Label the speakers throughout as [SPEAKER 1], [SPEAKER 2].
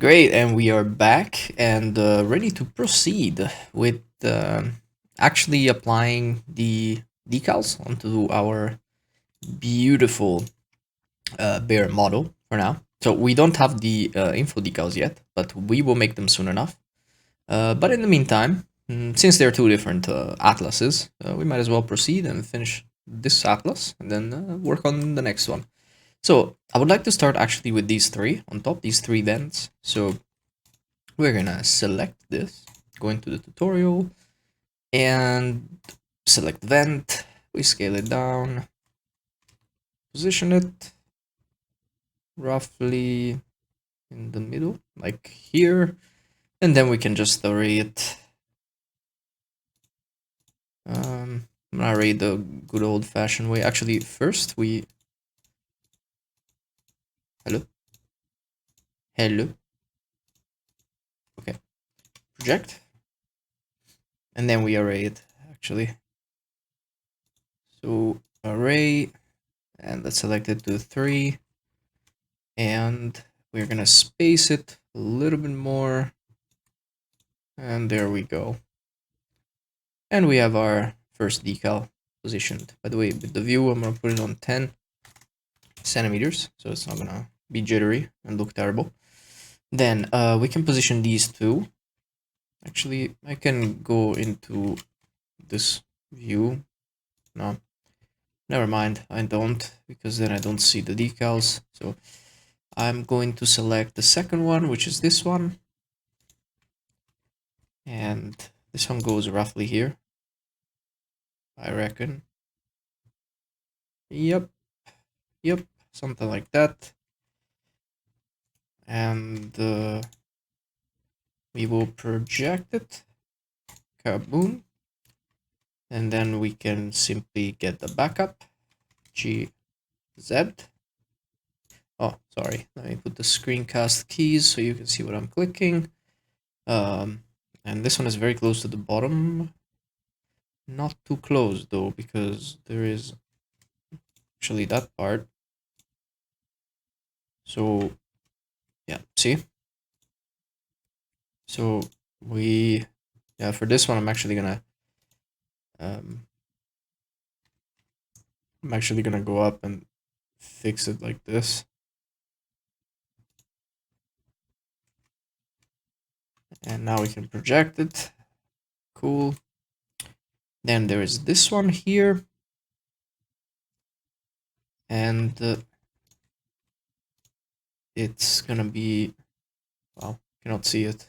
[SPEAKER 1] Great, and we are back and ready to proceed with actually applying the decals onto our beautiful bear model for now. So we don't have the info decals yet, but we will make them soon enough. But in the meantime, since they're two different atlases, we might as well proceed and finish this atlas and then work on the next one. So I would like to start actually with these three on top, these three vents. So we're gonna select this, go into the tutorial and select vent. We scale it down, position it roughly in the middle, like here, and then we can just array it. I'm gonna array the good old-fashioned way. Actually, first we hello, okay, project, and then we array it actually. So array, and let's select it to 3, and we're gonna space it a little bit more, and there we go. And we have our first decal positioned. By the way, with the view, I'm gonna put it on 10 centimeters, so it's not gonna be jittery and look terrible. Then we can position these two. Actually, I can go into this view. No, never mind, I don't, because then I don't see the decals. So I'm going to select the second one, which is this one. And this one goes roughly here, I reckon. Yep, something like that. And we will project it, kaboom. And then we can simply get the backup, GZ. Oh, sorry, let me put the screencast keys so you can see what I'm clicking. And this one is very close to the bottom. Not too close though, because there is actually that part. So yeah, see? So for this one, I'm actually gonna go up and fix it like this. And now we can project it. Cool. Then there is this one here. And it's gonna be, well, cannot see it.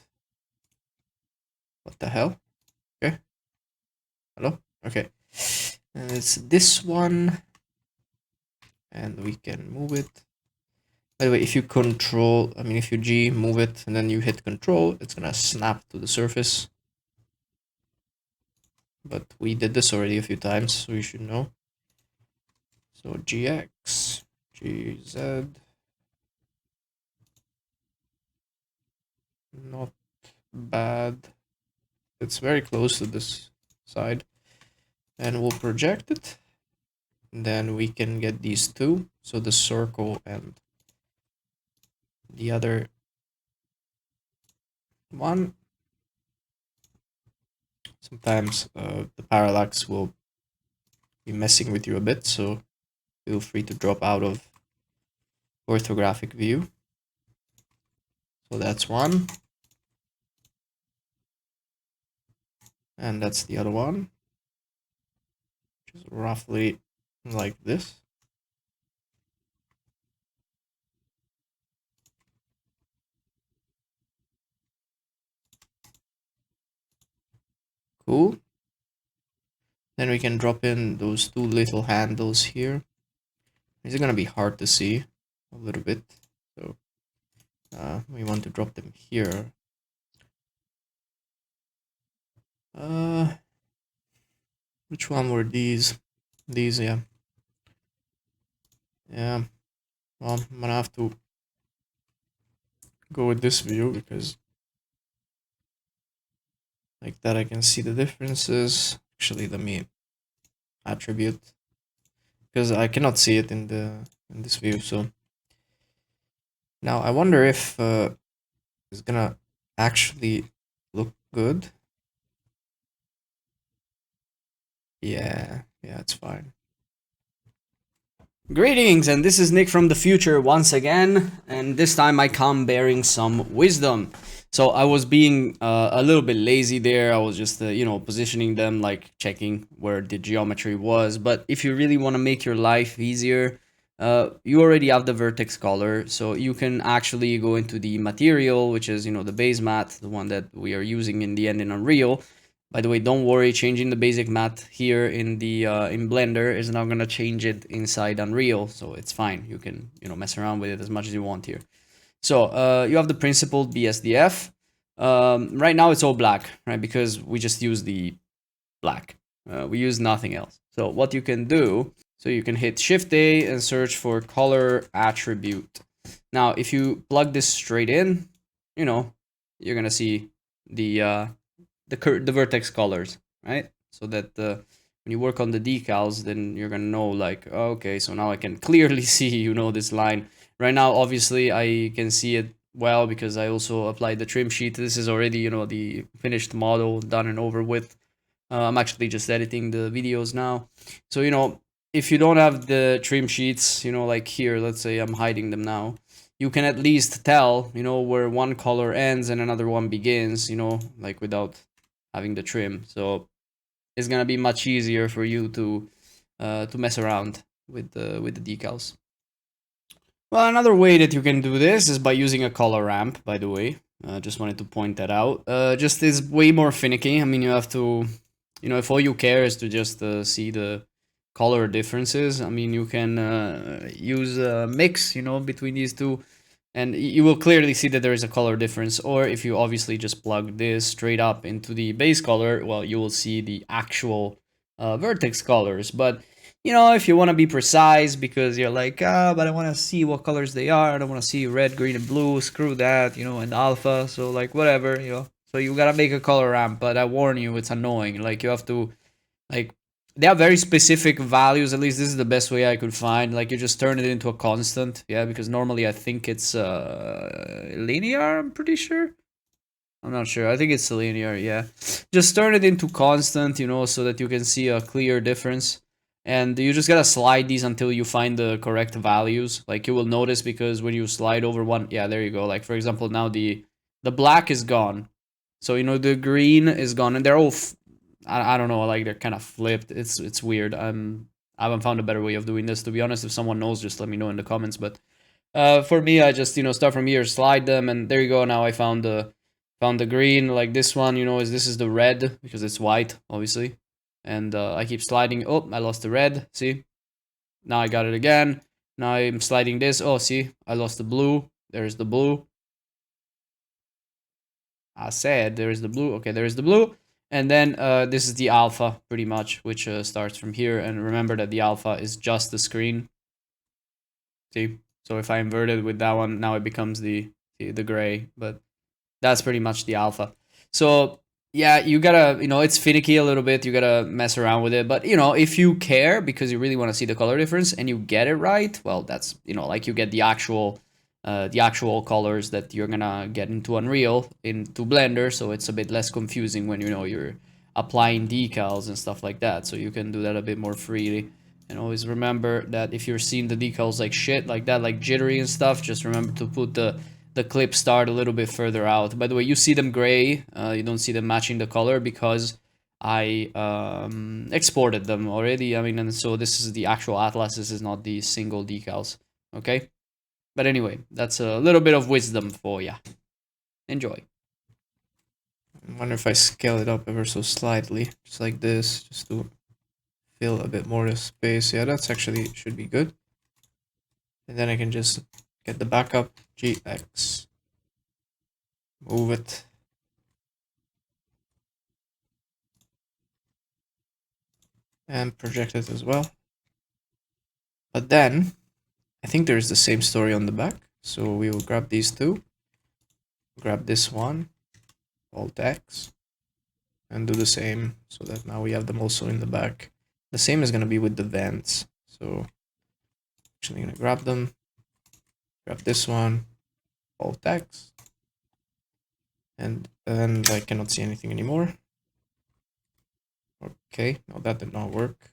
[SPEAKER 1] What the hell? Okay. Hello? Okay. And it's this one. And we can move it. By the way, if you if you G, move it, and then you hit control, it's gonna snap to the surface. But we did this already a few times, so you should know. So GX, GZ. Not bad. It's very close to this side. And we'll project it. And then we can get these two. So the circle and the other one. Sometimes the parallax will be messing with you a bit, so feel free to drop out of orthographic view. So that's one. And that's the other one, which is roughly like this. Cool. Then we can drop in those two little handles here. These are gonna be hard to see a little bit, so we want to drop them here. Which one were these? These, yeah. Yeah. Well, I'm gonna have to go with this view because like that I can see the differences. Actually, let me attribute because I cannot see it in this view. So now I wonder if It's gonna actually look good. Yeah, yeah, it's fine. Greetings, and this is Nick from the future once again, and this time I come bearing some wisdom. So I was being a little bit lazy there. I was just, positioning them, like checking where the geometry was. But if you really want to make your life easier, you already have the vertex color, so you can actually go into the material, which is, the base mat, the one that we are using in the end in Unreal. By the way, don't worry, changing the basic matte here in the in Blender is not gonna change it inside Unreal, so it's fine. You can mess around with it as much as you want here. So you have the principled BSDF. Right now it's all black, right? Because we just use the black. We use nothing else. So what you can do, so you can hit Shift A and search for color attribute. Now, if you plug this straight in, you know, you're gonna see the the vertex colors, right? So that when you work on the decals, then you're gonna know like, okay, so now I can clearly see, this line. Right now, obviously, I can see it well because I also applied the trim sheet. This is already, the finished model done and over with. I'm actually just editing the videos now. So, if you don't have the trim sheets, like here, let's say I'm hiding them now, you can at least tell, where one color ends and another one begins, like without having the trim. So it's gonna be much easier for you to mess around with the decals. Well, another way that you can do this is by using a color ramp. By the way, just wanted to point that out. Just is way more finicky. I mean, you have to, if all you care is to just see the color differences. I mean, you can use a mix, between these two, and you will clearly see that there is a color difference. Or if you obviously just plug this straight up into the base color, well, you will see the actual vertex colors. But if you want to be precise because you're like, but I want to see what colors they are. I don't want to see red, green, and blue. Screw that, and alpha. So like whatever, So you gotta make a color ramp, but I warn you, it's annoying. Like you have to like they have very specific values. At least this is the best way I could find. Like you just turn it into a constant, yeah. Because normally I think it's linear. I'm pretty sure. I'm not sure. I think it's linear, yeah. Just turn it into constant, so that you can see a clear difference. And you just gotta slide these until you find the correct values. Like you will notice because when you slide over one, yeah, there you go. Like for example, now the black is gone. So the green is gone, and they're all I don't know, like they're kind of flipped. It's weird. I haven't found a better way of doing this, to be honest. If someone knows, just let me know in the comments. But for me, I just start from here, slide them, and there you go. Now I found the green. Like this one, is this is the red because it's white, obviously. And I keep sliding. Oh, I lost the red. See, now I got it again. Now I'm sliding this. Oh, see, I lost the blue. There's the blue. I said there is the blue. Okay, there is the blue. And then this is the alpha, pretty much, which starts from here. And remember that the alpha is just the screen. See? So if I invert it with that one, now it becomes the gray. But that's pretty much the alpha. So yeah, you gotta, it's finicky a little bit. You gotta mess around with it. But if you care because you really want to see the color difference and you get it right, well, that's like you get the actual colors that you're gonna get into Unreal into Blender. So it's a bit less confusing when you're applying decals and stuff like that. So you can do that a bit more freely. And always remember that if you're seeing the decals like shit like that, like jittery and stuff, just remember to put the clip start a little bit further out. By the way, you see them gray. You don't see them matching the color because I exported them already. I mean, and so this is the actual atlas. This is not the single decals. Okay. But anyway, that's a little bit of wisdom for ya. Enjoy. I wonder if I scale it up ever so slightly, just like this, just to fill a bit more of space. Yeah, that's actually should be good. And then I can just get the backup GX, move it, and project it as well. But then I think there's the same story on the back. So we will grab these two, grab this one, Alt X, and do the same so that now we have them also in the back. The same is going to be with the vents. So actually going to grab them, grab this one, Alt X, And I cannot see anything anymore. Okay, no, that did not work.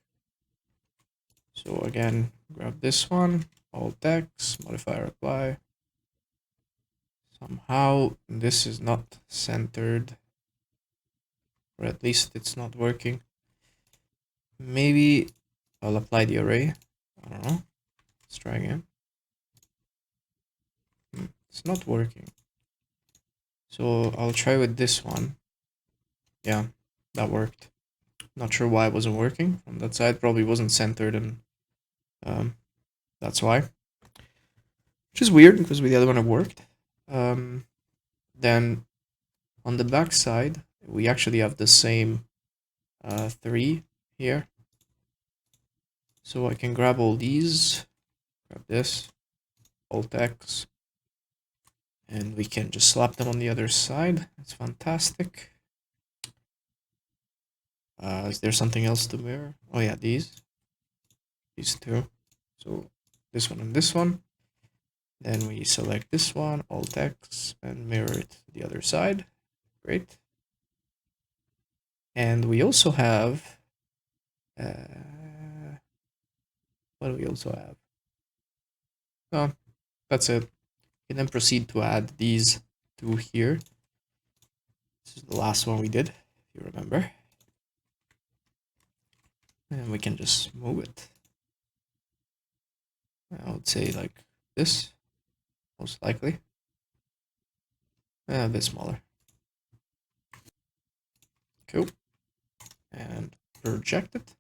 [SPEAKER 1] So again, grab this one, alt X, modifier apply. Somehow this is not centered, or at least it's not working. Maybe I'll apply the array. I don't know. Let's try again. It's not working. So I'll try with this one. Yeah, that worked. Not sure why it wasn't working from that side. Probably wasn't centered, and that's why. Which is weird because with the other one it worked. Then on the back side, we actually have the same 3 here. So I can grab all these, grab this, Alt X, and we can just slap them on the other side. It's fantastic. Is there something else to mirror? Oh yeah, these two. So this one and this one. Then we select this one, Alt X, and mirror it to the other side. Great. And we also have, what do we also have? Oh, that's it. We can then proceed to add these two here. This is the last one we did, if you remember. And we can just move it. I would say like this, most likely. A bit smaller. Cool. And project it.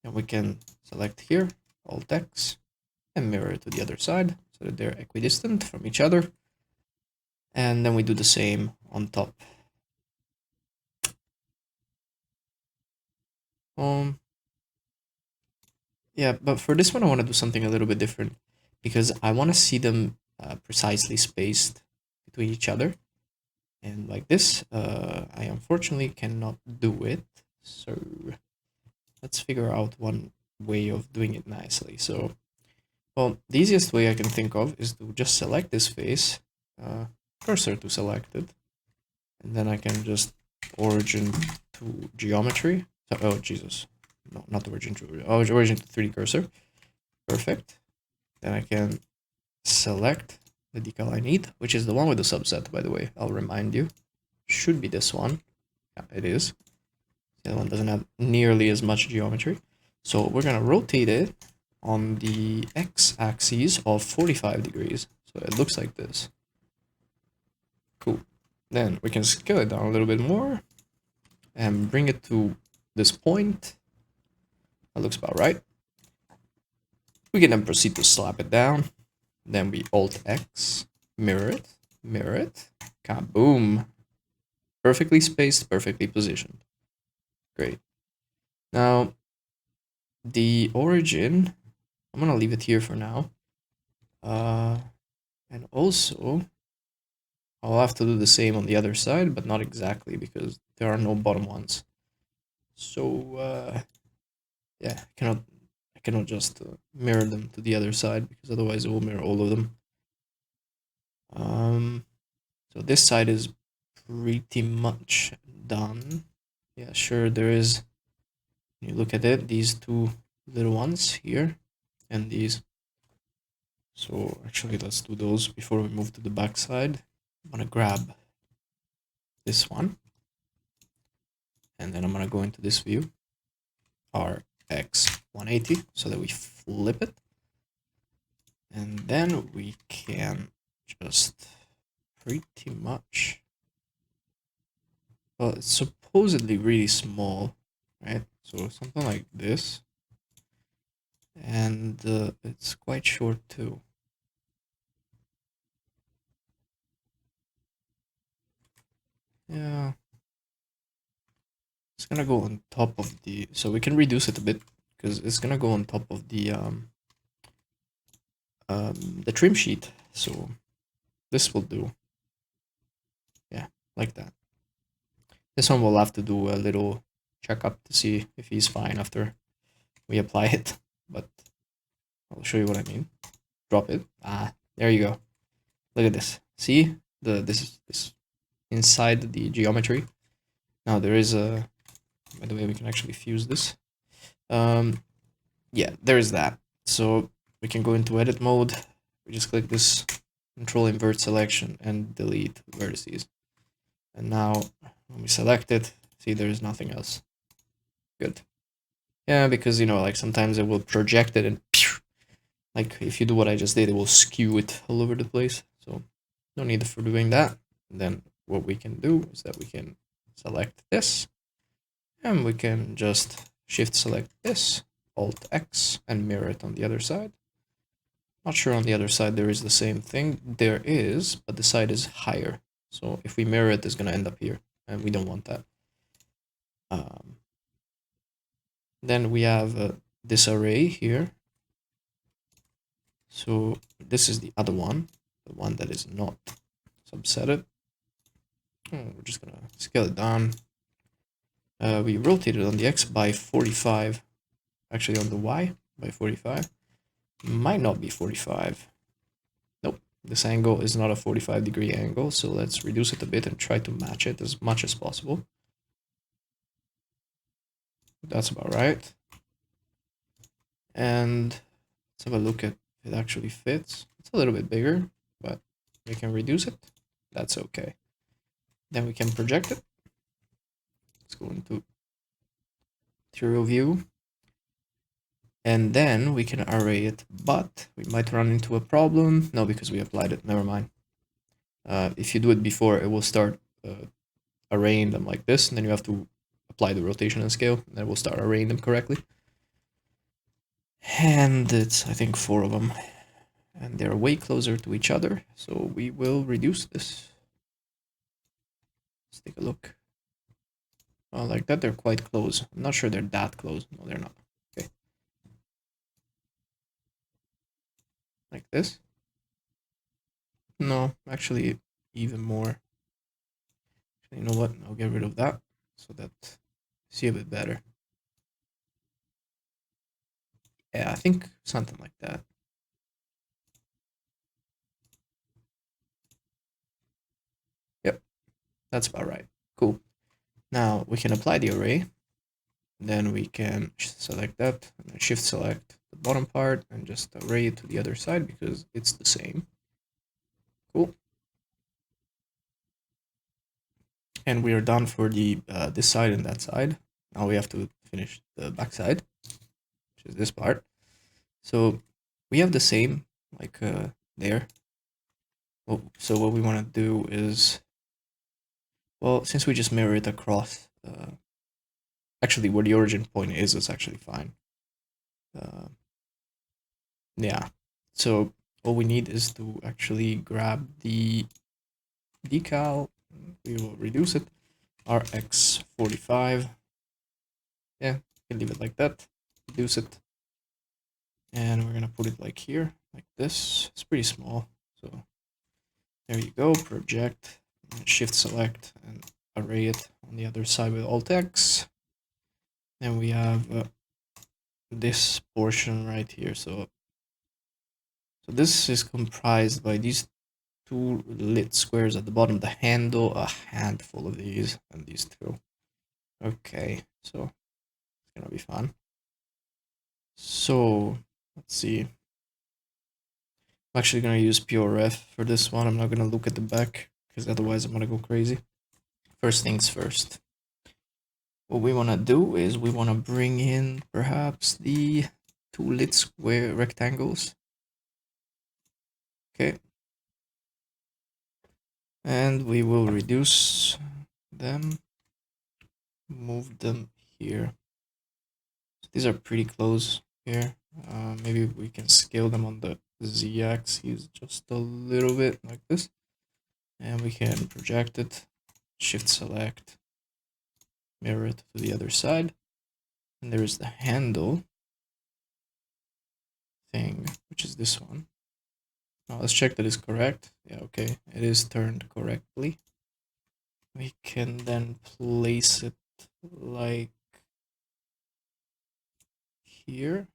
[SPEAKER 1] And we can select here, Alt X, and mirror it to the other side so that they're equidistant from each other. And then we do the same on top. Yeah, but for this one, I want to do something a little bit different because I want to see them precisely spaced between each other. And like this, I unfortunately cannot do it. So let's figure out one way of doing it nicely. So, well, the easiest way I can think of is to just select this face, cursor to selected, and then I can just origin to geometry. So, oh, Jesus. No, not origin to, origin to 3D cursor. Perfect. Then I can select the decal I need, which is the one with the subset, by the way. I'll remind you. Should be this one. Yeah, it is. The other one doesn't have nearly as much geometry. So we're going to rotate it on the x-axis of 45 degrees. So it looks like this. Cool. Then we can scale it down a little bit more and bring it to this point. That looks about right. We can then proceed to slap it down. Then we Alt X, mirror it, kaboom. Perfectly spaced, perfectly positioned. Great. Now, the origin, I'm gonna leave it here for now. And also, I'll have to do the same on the other side, but not exactly because there are no bottom ones. So, yeah, I cannot just mirror them to the other side because otherwise it will mirror all of them. So this side is pretty much done. Yeah, sure, there is. You look at it, these two little ones here and these. So actually, let's do those before we move to the back side. I'm gonna grab this one, and then I'm gonna go into this view, RX 180, so that we flip it, and then we can just pretty much. Well, it's supposedly really small, right? So something like this, and it's quite short too. Yeah, it's gonna go on top of the, so we can reduce it a bit because it's gonna go on top of the trim sheet. So this will do. Yeah, like that. This one we'll have to do a little checkup to see if he's fine after we apply it, but I'll show you what I mean. Drop it. Ah, there you go. Look at this. See this. inside the geometry. Now there is a, by the way, we can actually fuse this. Yeah, there is that. So we can go into edit mode. We just click this control invert selection and delete vertices. And now when we select it, see there is nothing else. Good. Yeah, because, you know, like sometimes it will project it and like if you do what I just did, it will skew it all over the place. So no need for doing that. And then what we can do is that we can select this and we can just shift select this, Alt X, and mirror it on the other side. Not sure on the other side there is the same thing. There is, but the side is higher. So if we mirror it, it's going to end up here, and we don't want that. Then we have this array here. So this is the other one, the one that is not subsetted. We're just going to scale it down. We rotate it on the X by 45. Actually on the Y by 45. Might not be 45. Nope, this angle is not a 45-degree angle, so let's reduce it a bit and try to match it as much as possible. That's about right. And let's have a look at if it actually fits. It's a little bit bigger, but we can reduce it. That's okay. Then we can project it. Let's go into material view. And then we can array it, but we might run into a problem. No, because we applied it. Never mind. If you do it before, it will start arraying them like this, and then you have to apply the rotation and scale, and then it will start arraying them correctly. And it's, I think, 4 of them. And they're way closer to each other, so we will reduce this. Let's take a look. Oh, like that, they're quite close. I'm not sure they're that close. No, they're not. Okay. Like this. No, actually, even more. You know what? I'll get rid of that so that you see a bit better. Yeah, I think something like that. Yep, that's about right. Cool. Now we can apply the array. Then we can select that and then shift select the bottom part and just array it to the other side because it's the same. Cool. And we are done for the this side and that side. Now we have to finish the back side, which is this part. So we have the same like there. Well, so what we want to do is, well, since we just mirror it across, actually where the origin point is actually fine. Yeah, so all we need is to actually grab the decal. We will reduce it, RX45. Yeah, you can leave it like that, reduce it. And we're gonna put it like here, like this. It's pretty small, so there you go. Project, shift select, and array it on the other side with Alt X. Then we have this portion right here. So this is comprised by these 2 lit squares at the bottom, the handle, a handful of these, and these 2. Okay, so it's gonna be fun. So let's see. I'm actually gonna use pure ref for this one. I'm not gonna look at the back because otherwise I'm gonna go crazy. First things first. What we wanna do is we wanna bring in perhaps the 2 lit square rectangles. Okay. And we will reduce them, move them here. So these are pretty close here. Maybe we can scale them on the z-axis just a little bit like this. And we can project it, shift select, mirror it to the other side. And there is the handle thing, which is this one. Now let's check that it's correct. Yeah, okay, it is turned correctly. We can then place it like here,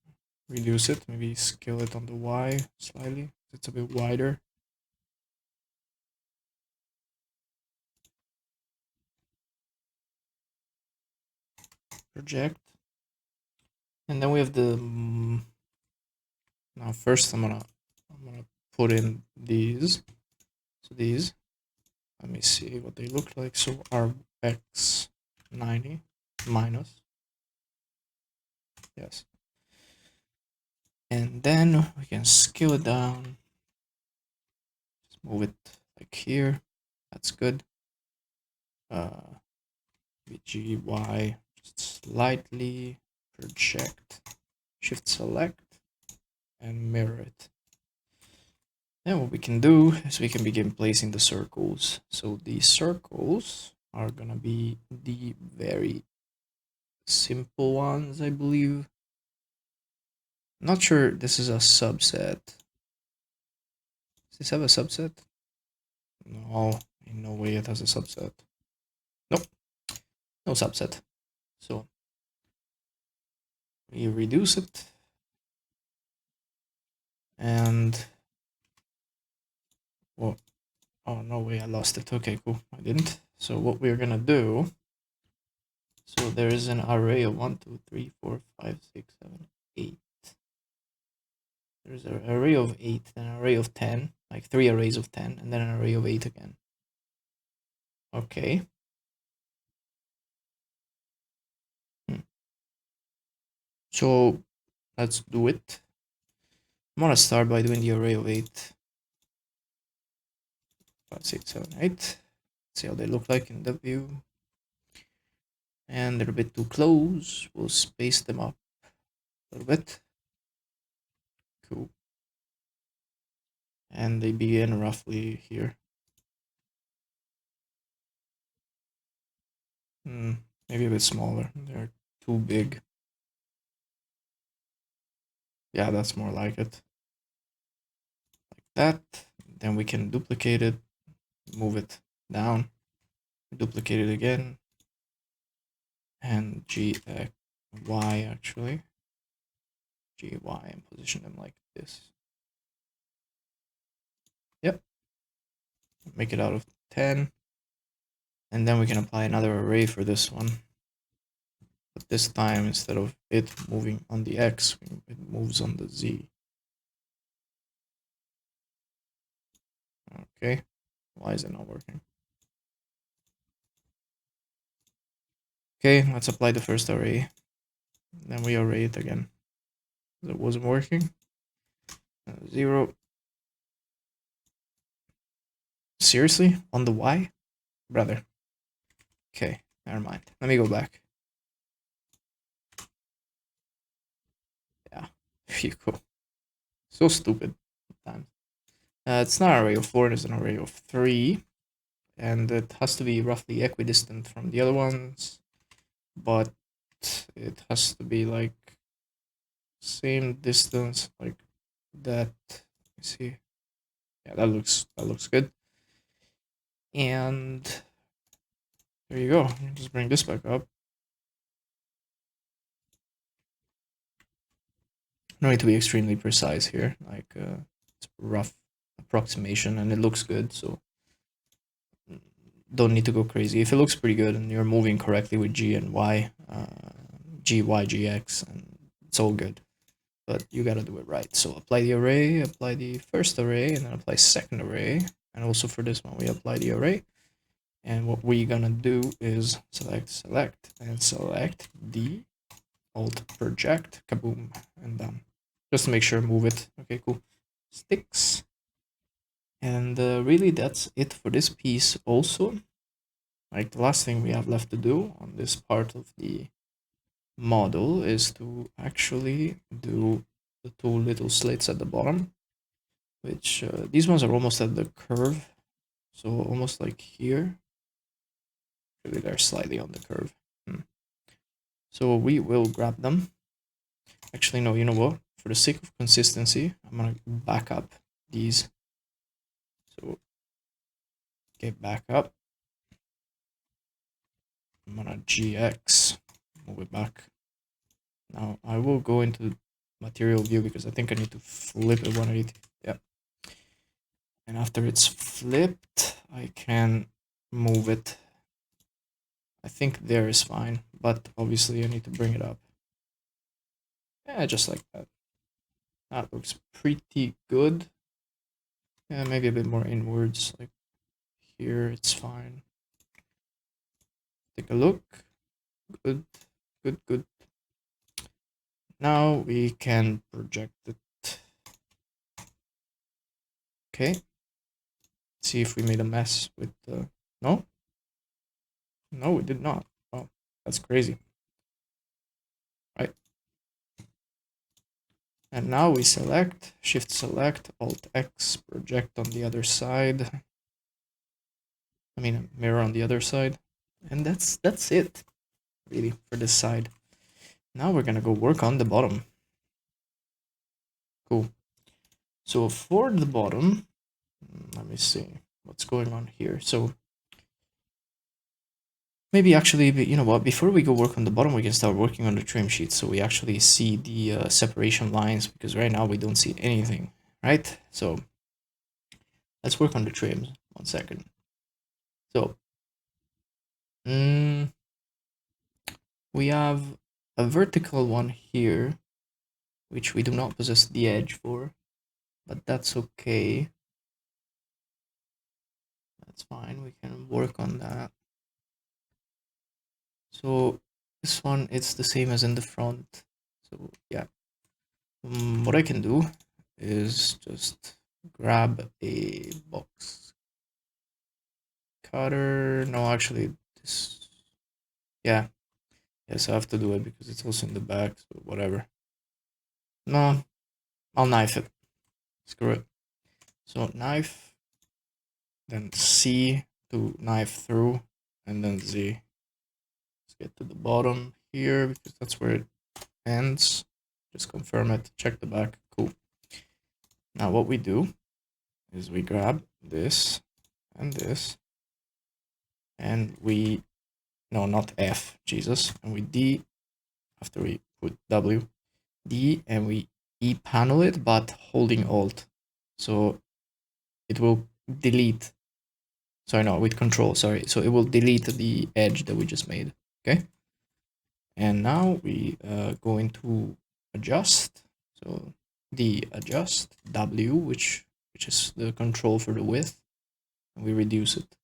[SPEAKER 1] reduce it, maybe scale it on the Y slightly. It's a bit wider. project. And then we have the now first I'm gonna put in these. So these, let me see what they look like. So RX 90 minus, yes. And then we can scale it down. Just move it like here. That's good. VGY, just slightly project, shift select, and mirror it. Then what we can do is we can begin placing the circles. So these circles are gonna be the very simple ones, I believe. Not sure this is a subset. Does this have a subset? No, in no way it has a subset. Nope, no subset. So we reduce it, and well, oh no way, I lost it. Okay, cool, I didn't. So what we're gonna do, so there is an array of 1, 2, 3, 4, 5, 6, 7, 8. There's an array of 8, then an array of 10, like 3 arrays of 10, and then an array of 8 again. Okay. So let's do it. I'm gonna start by doing the array of 8. 5, 6, 7, 8. See how they look like in the view. And they're a bit too close. We'll space them up a little bit. Cool. And they begin roughly here. Maybe a bit smaller. They're too big. Yeah, that's more like it. Like that. Then we can duplicate it, move it down, duplicate it again, and GY actually. GY and position them like this. Yep. Make it out of 10. And then we can apply another array for this one. But this time, instead of it moving on the X, it moves on the Z. Okay. Why is it not working? Okay, let's apply the first array. Then we array it again. It wasn't working. 0. Seriously? On the Y? Brother. Okay, never mind. Let me go back. Yeah, here you go. So stupid sometimes. It's not an array of 4, it's an array of 3. And it has to be roughly equidistant from the other ones. But it has to be like same distance like that. Let me see. Yeah, that looks good. And there you go. Just bring this back up. No need to be extremely precise here. Like it's rough approximation, and it looks good. So don't need to go crazy. If it looks pretty good and you're moving correctly with G and Y, G, Y, G, X, and it's all good. But you gotta do it right. So apply the array, apply the first array, and then apply second array. And also for this one, we apply the array. And what we're gonna do is select, and select the alt project, kaboom, and done. Just to make sure, move it. Okay, cool. Sticks. And really that's it for this piece also. Like the last thing we have left to do on this part of the model is to actually do the 2 little slits at the bottom, which these ones are almost at the curve, so almost like here. Really, they're slightly on the curve. So we will grab them. Actually, no, you know what? For the sake of consistency, I'm gonna back up these. So get back up. I'm gonna GX, move it back. Now I will go into material view because I think I need to flip it 180. Yep. And after it's flipped, I can move it. I think there is fine, but obviously I need to bring it up. Yeah, just like that. That looks pretty good. Yeah, maybe a bit more inwards, like here, it's fine. Take a look. Good, good, good. Now we can project it. Okay. See if we made a mess with the... No? No, we did not. Oh, that's crazy. Right. And now we select, Shift select, Alt X, project on the other side. I mean, mirror on the other side. And that's it, really, for this side. Now we're gonna go work on the bottom. Cool. So for the bottom, let me see what's going on here. So maybe actually, you know what, before we go work on the bottom, we can start working on the trim sheet so we actually see the separation lines, because right now we don't see anything, right? So let's work on the trims. 1 second. So we have a vertical one here, which we do not possess the edge for, but that's okay. That's fine, we can work on that. So this one, it's the same as in the front. So yeah, what I can do is just grab a box cutter. No, actually, this, yeah, yes, I have to do it because it's also in the back, so whatever. No, I'll knife it. Screw it. So knife, then C to knife through, and then Z. Let's get to the bottom here because that's where it ends. Just confirm it, check the back, cool. Now what we do is we grab this and this, and we, no, not F, Jesus, and we D, after we put W, D, and we E panel it, but holding Alt. So it will delete, sorry, no, with Control, sorry. So it will delete the edge that we just made, okay? And now we go into adjust. So the adjust W, which is the control for the width, and we reduce it.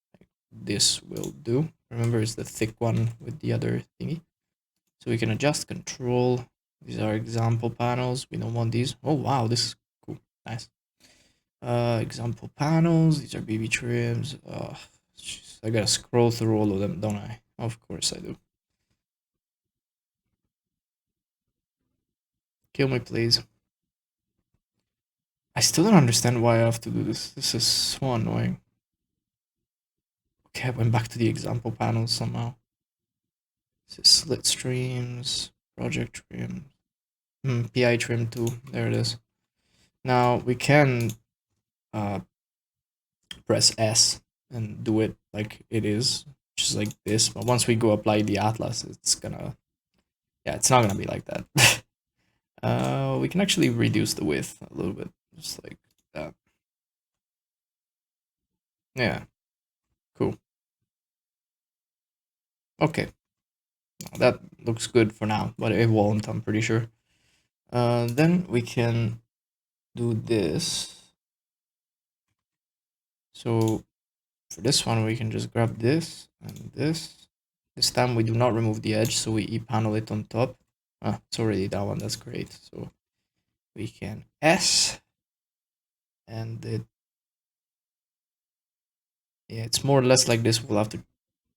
[SPEAKER 1] This will do. Remember, it's the thick one with the other thingy. So we can adjust control. These are example panels. We don't want these. Oh wow, this is cool. Nice. Example panels. These are BB trims. I gotta scroll through all of them, don't I? Of course I do. Kill me, please. I still don't understand why I have to do this. This is so annoying. Okay, I went back to the example panels somehow. This is slit streams, project trim, PI trim 2. There it is. Now we can press S and do it like it is, just like this. But once we go apply the atlas, it's gonna, yeah, it's not gonna be like that. We can actually reduce the width a little bit, just like that. Yeah, cool. Okay, that looks good for now, but it won't, I'm pretty sure. Then we can do this. So for this one, we can just grab this and this. This time we do not remove the edge, so we e-panel it on top. Ah, it's already that one, that's great. So we can S, and it, yeah, it's more or less like this. We'll have to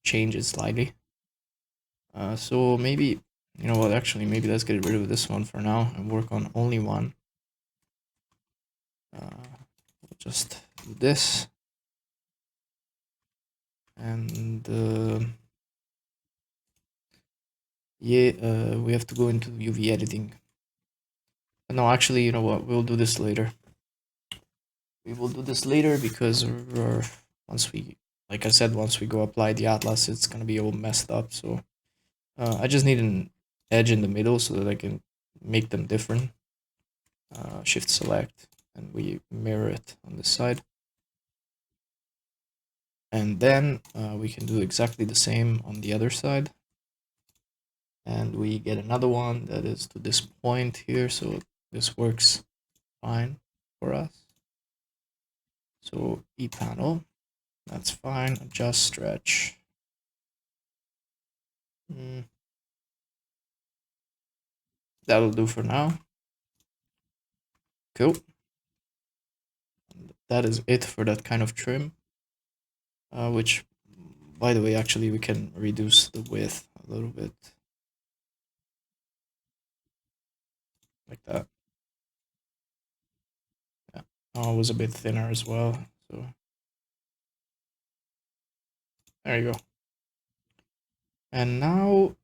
[SPEAKER 1] change it slightly. So maybe, you know what, actually, maybe let's get rid of this one for now and work on only one. We'll just do this. And yeah, we have to go into UV editing. No, actually, you know what, we'll do this later. We will do this later because once we, like I said, once we go apply the atlas, it's gonna be all messed up. So I just need an edge in the middle so that I can make them different. Shift select, and we mirror it on this side. And then we can do exactly the same on the other side. and we get another one that is to this point here, so this works fine for us. So ePanel, that's fine. Adjust stretch. That'll do for now. Cool. That is it for that kind of trim. Which, by the way, actually we can reduce the width a little bit. Like that. Yeah. Oh, it was a bit thinner as well. So there you go. And now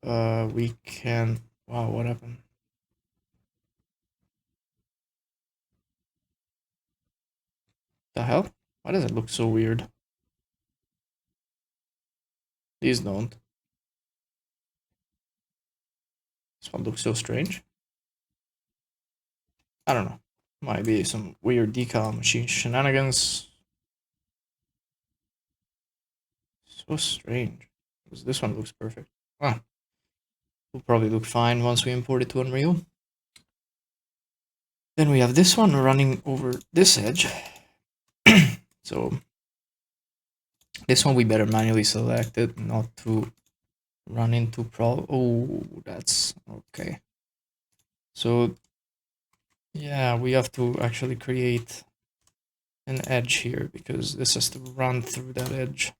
[SPEAKER 1] we can. Wow, what happened? The hell? Why does it look so weird? These don't. This one looks so strange. I don't know. Might be some weird decal machine shenanigans. So strange. Because this one looks perfect. Ah, will probably look fine once we import it to Unreal. Then we have this one running over this edge. So this one we better manually select it, not to run into problem. Oh, that's okay. So yeah, we have to actually create an edge here because this has to run through that edge.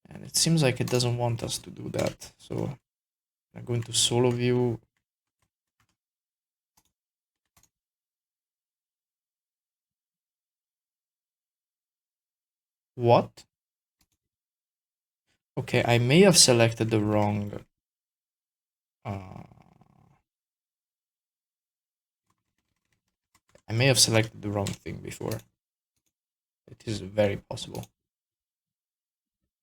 [SPEAKER 1] And it seems like it doesn't want us to do that. So I'm going to solo view. What? Okay, I may have selected the wrong. I may have selected the wrong thing before. It is very possible.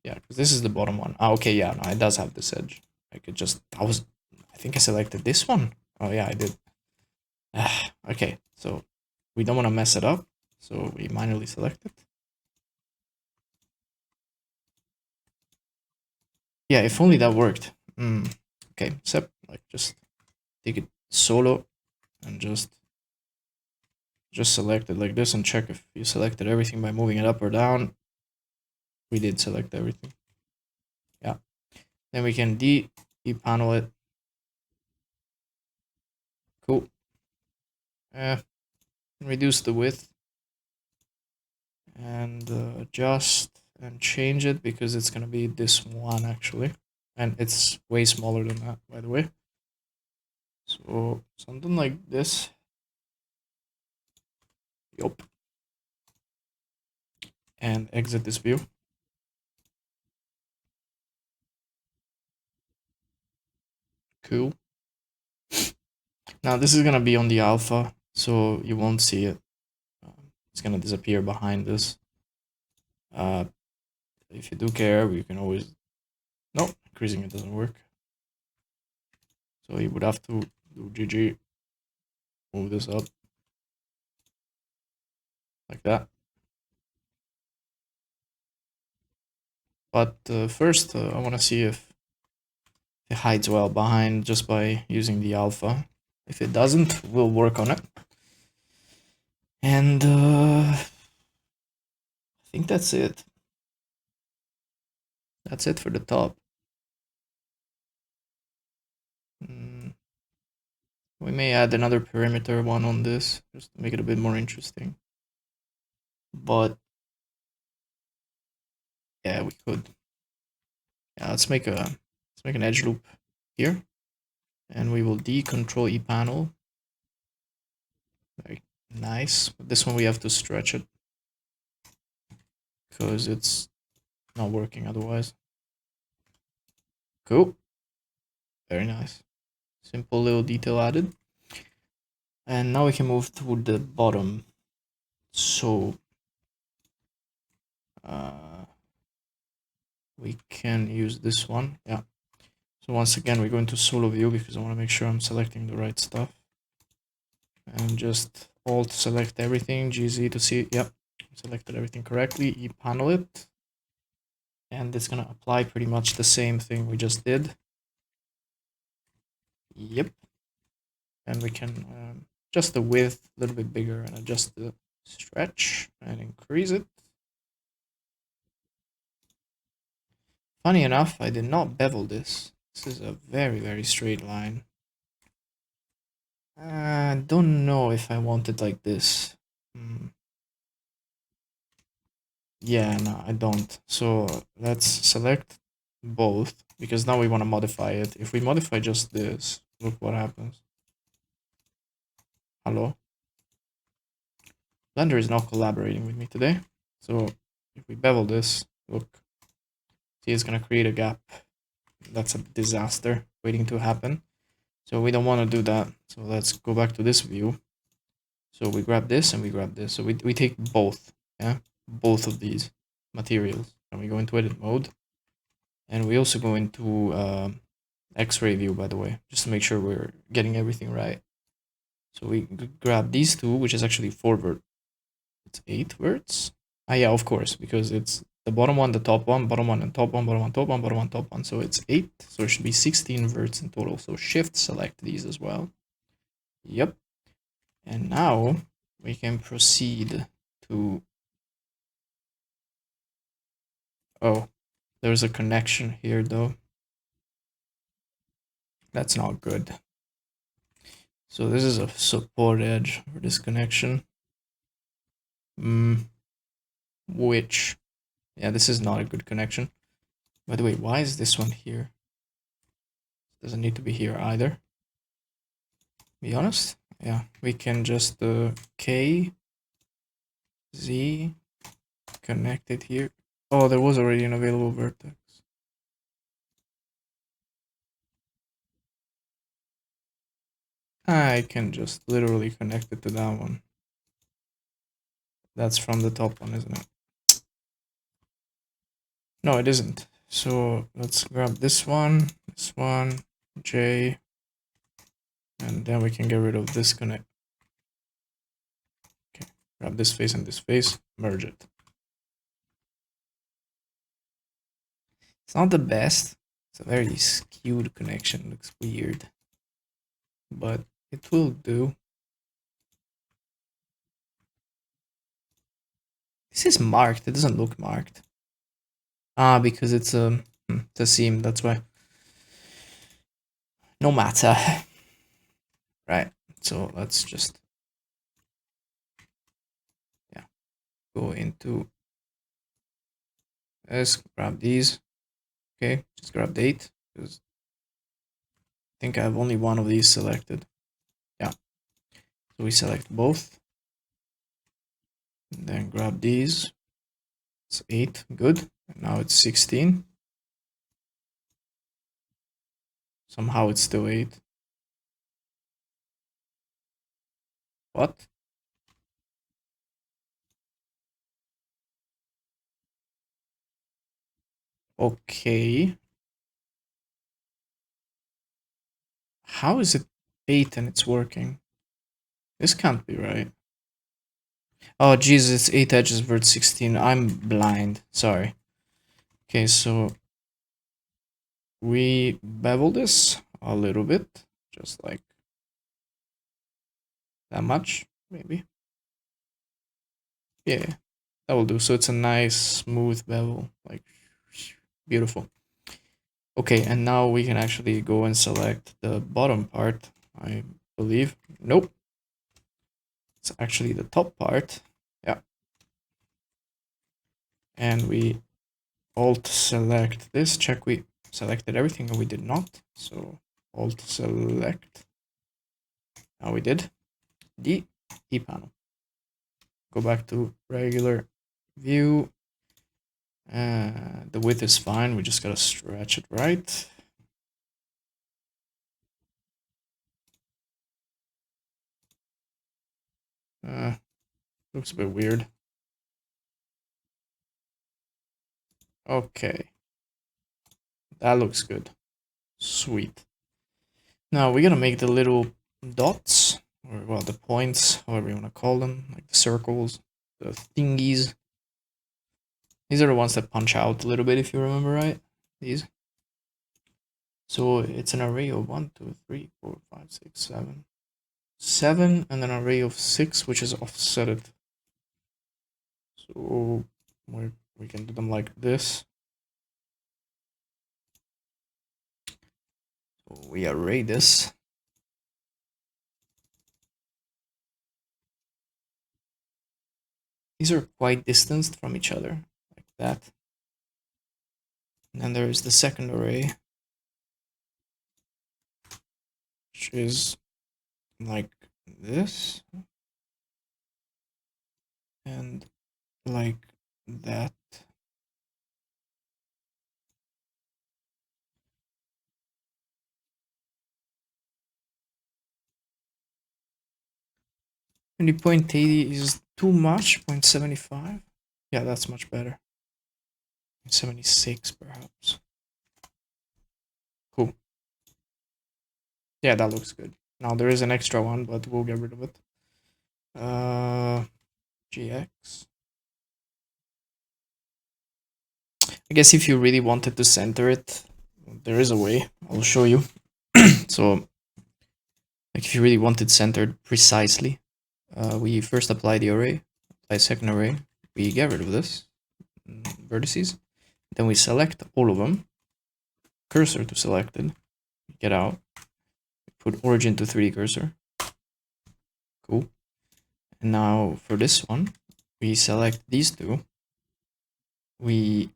[SPEAKER 1] Yeah, because this is the bottom one. Ah, okay, yeah, no, it does have this edge. I could just, I think I selected this one. Oh yeah, I did. Okay, so we don't want to mess it up, so we manually select it. Yeah, if only that worked. Okay, except like just take it solo and just select it like this and check if you selected everything by moving it up or down. We did select everything. Yeah. Then we can de-panel it. Cool. Reduce the width and adjust and change it because it's gonna be this one actually, and it's way smaller than that, by the way. So something like this. Yup. And exit this view. Cool. Now this is gonna be on the alpha, so you won't see it. It's gonna disappear behind this. If you do care, you can always. No, increasing it doesn't work. So you would have to do GG, move this up like that. But first, I want to see if it hides well behind just by using the alpha. If it doesn't, we'll work on it. And I think that's it. That's it for the top. We may add another perimeter one on this just to make it a bit more interesting. But yeah, we could. Yeah, let's make an edge loop here, and we will decontrol ePanel. Very nice. But this one we have to stretch it because it's not working otherwise. Cool. Very nice. Simple little detail added. And now we can move to the bottom. So we can use this one. Yeah. So once again, we go into solo view because I want to make sure I'm selecting the right stuff. And just alt select everything, GZ to see, yep, selected everything correctly, ePanel it. And it's gonna apply pretty much the same thing we just did. Yep. And we can adjust the width a little bit bigger and adjust the stretch and increase it. Funny enough, I did not bevel this. This is a very, very straight line. I don't know if I want it like this. Yeah, no, I don't. So let's select both because now we want to modify it. If we modify just this, look what happens. Hello? Blender is not collaborating with me today. So if we bevel this, look, see, it's going to create a gap. That's a disaster waiting to happen. So we don't want to do that. So let's go back to this view. So we grab this and we grab this. So we take both, yeah, both of these materials, and we go into edit mode. And we also go into X-ray view, by the way, just to make sure we're getting everything right. So we grab these two, which is actually 4 vert. It's 8 verts. Ah, yeah, of course, because it's the bottom one, the top one, bottom one, and top one, bottom one, top one, bottom one, top one. So it's 8. So it should be 16 verts in total. So shift select these as well. Yep. And now we can proceed to. Oh, there's a connection here though. That's not good. So this is a support edge for this connection. Which, yeah, this is not a good connection. By the way, why is this one here? Doesn't need to be here either. Be honest. Yeah, we can just K, Z, connect it here. Oh, there was already an available vertex. I can just literally connect it to that one. That's from the top one, isn't it? No, it isn't. So let's grab this one, J, and then we can get rid of this connect. Okay, grab this face and this face, merge it. It's not the best. It's a very skewed connection. Looks weird. But it will do. This is marked. It doesn't look marked. Ah, because it's a seam. That's why. No matter. Right. So let's just go into this. Grab these. Okay. Just grab the 8 because I think I have only one of these selected. Yeah. So we select both. And then grab these. It's 8. Good. And now it's 16. Somehow it's still 8. What? Okay. How is it 8 and it's working? This can't be right. Oh, Jesus, it's 8 edges vert 16. I'm blind. Sorry. Okay, so we bevel this a little bit. Just like that much, maybe. Yeah, that will do. So it's a nice, smooth bevel. Like, beautiful. Okay, and now we can actually go and select the bottom part, I believe. Nope. It's actually the top part. Yeah. And we alt select this. Check we selected everything and we did not. So alt select. Now we did. The E panel. Go back to regular view. The width is fine. We just gotta stretch it right. Looks a bit weird. Okay. That looks good. Sweet. Now we're gonna make the little dots, or well, the points, however you wanna call them, like the circles, the thingies. These are the ones that punch out a little bit, if you remember right. These. So it's an array of 1, 2, 3, 4, 5, 6, 7, 7, and an array of 6, which is offsetted. So we can do them like this. So we array this. These are quite distanced from each other, like that. And then there is the second array, which is like this and like that. And the 0.80 is too much, 0.75. Yeah, that's much better. 76 perhaps. Cool. Yeah, that looks good. Now there is an extra one, but we'll get rid of it. GX. I guess if you really wanted to center it, there is a way. I'll show you. So, like if you really want it centered precisely, we first apply the array, apply second array, we get rid of this vertices, then we select all of them, cursor to selected, get out, put origin to 3D cursor, cool. And now for this one, we select these two, we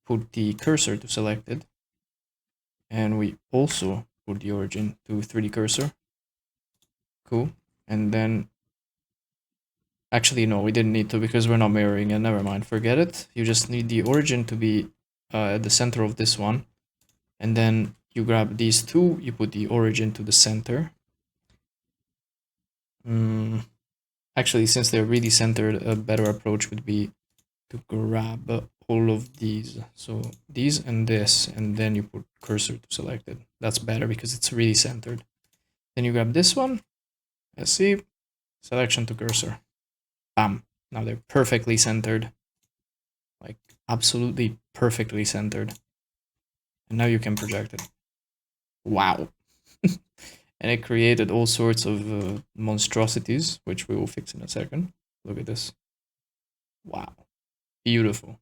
[SPEAKER 1] put the cursor to selected, and we also put the origin to 3D cursor, cool. And then actually, no, we didn't need to because we're not mirroring it. Never mind, forget it. You just need the origin to be at the center of this one. And then you grab these two, you put the origin to the center. Actually, since they're really centered, a better approach would be to grab all of these. So these and this, and then you put cursor to selected. That's better because it's really centered. Then you grab this one, let's see, selection to cursor. Bam. Now they're perfectly centered. Like absolutely perfectly centered. And now you can project it. Wow. And it created all sorts of monstrosities, which we will fix in a second. Look at this. Wow. Beautiful.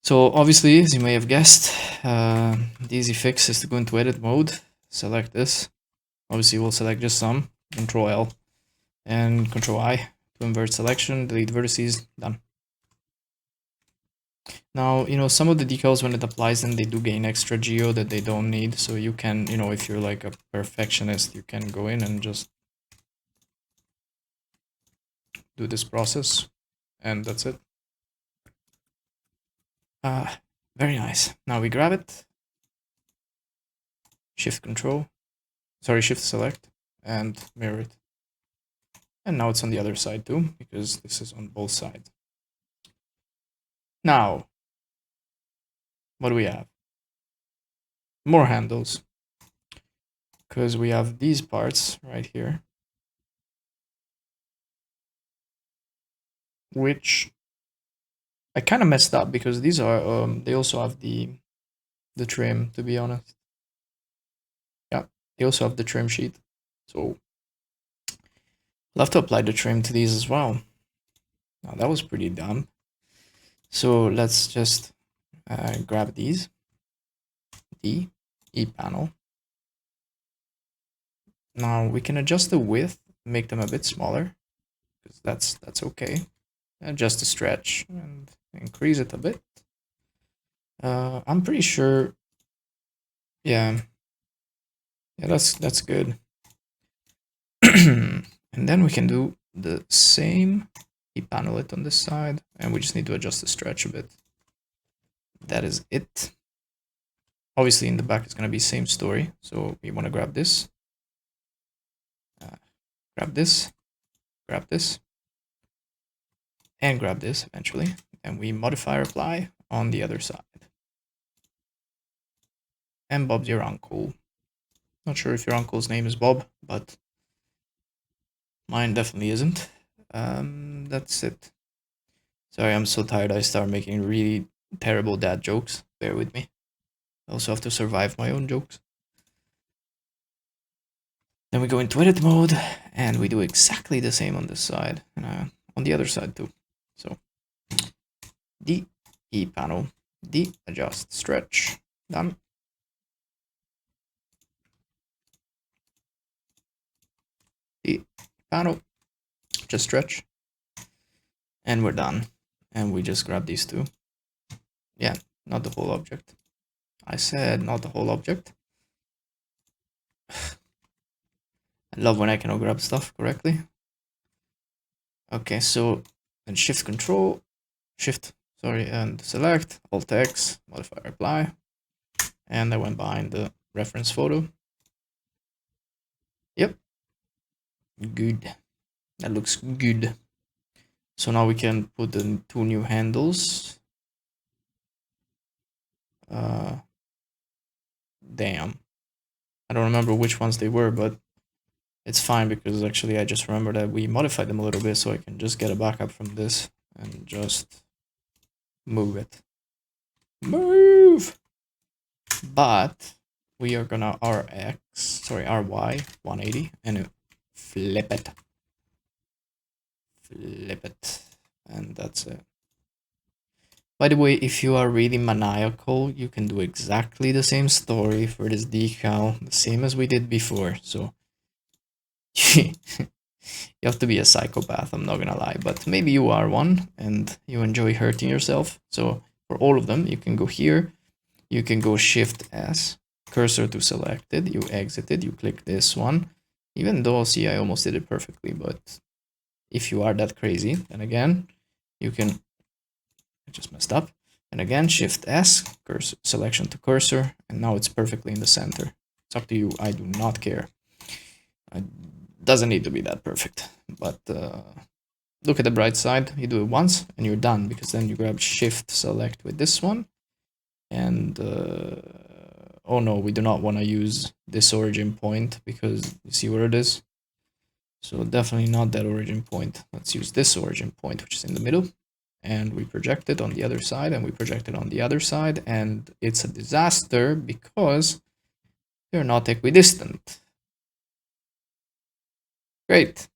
[SPEAKER 1] So obviously, as you may have guessed, the easy fix is to go into edit mode, select this. Obviously, we'll select just some, Control L and Control I to invert selection, delete vertices, done. Now, some of the decals, when it applies them, they do gain extra geo that they don't need. So you can, if you're like a perfectionist, you can go in and just do this process, and that's it. Very nice. Now we grab it, shift select, and mirror it. And now it's on the other side too, because this is on both sides. Now, what do we have? More handles. Because we have these parts right here, which I kind of messed up because these are, they also have the trim, to be honest. Yeah, they also have the trim sheet. So I'll have to apply the trim to these as well. Now that was pretty dumb. So let's just grab these, D, E panel. Now we can adjust the width, make them a bit smaller, because that's okay. Adjust the stretch and increase it a bit. I'm pretty sure, yeah, that's good. And then we can do the same, panel it on this side, and we just need to adjust the stretch a bit. That is it. Obviously in the back it's going to be same story, so we want to grab this, grab this, grab this, and grab this eventually, and we modify apply on the other side. And Bob's your uncle. Not sure if your uncle's name is Bob, but mine definitely isn't. That's it. Sorry, I'm so tired. I start making really terrible dad jokes. Bear with me. I also have to survive my own jokes. Then we go into edit mode, and we do exactly the same on this side, and on the other side too. So, D, E panel, D, adjust, stretch, done. D, panel, just stretch, and we're done. And we just grab these two. Yeah, not the whole object. I said not the whole object. I love when I cannot grab stuff correctly. Okay, so then shift control, sorry, and select, alt X, modify apply. And I went behind the reference photo. Yep. Good. That looks good. So now we can put the two new handles. Damn. I don't remember which ones they were, but it's fine because actually I just remember that we modified them a little bit, so I can just get a backup from this and just move it. Move! But we are gonna RY 180 and flip it. Flip it. And that's it. By the way, if you are really maniacal, you can do exactly the same story for this decal, the same as we did before. So you have to be a psychopath, I'm not gonna lie, but maybe you are one and you enjoy hurting yourself. So for all of them, you can go here, you can go Shift S, cursor to selected, you exit it, you click this one. Even though, see, I almost did it perfectly, but if you are that crazy, then again, you can, I just messed up. And again, Shift S, cursor, selection to cursor, and now it's perfectly in the center. It's up to you, I do not care. It doesn't need to be that perfect, but look at the bright side, you do it once and you're done, because then you grab Shift select with this one, and oh no, we do not want to use this origin point because you see where it is. So definitely not that origin point. Let's use this origin point, which is in the middle. And we project it on the other side, and we project it on the other side, and it's a disaster because they're not equidistant. Great.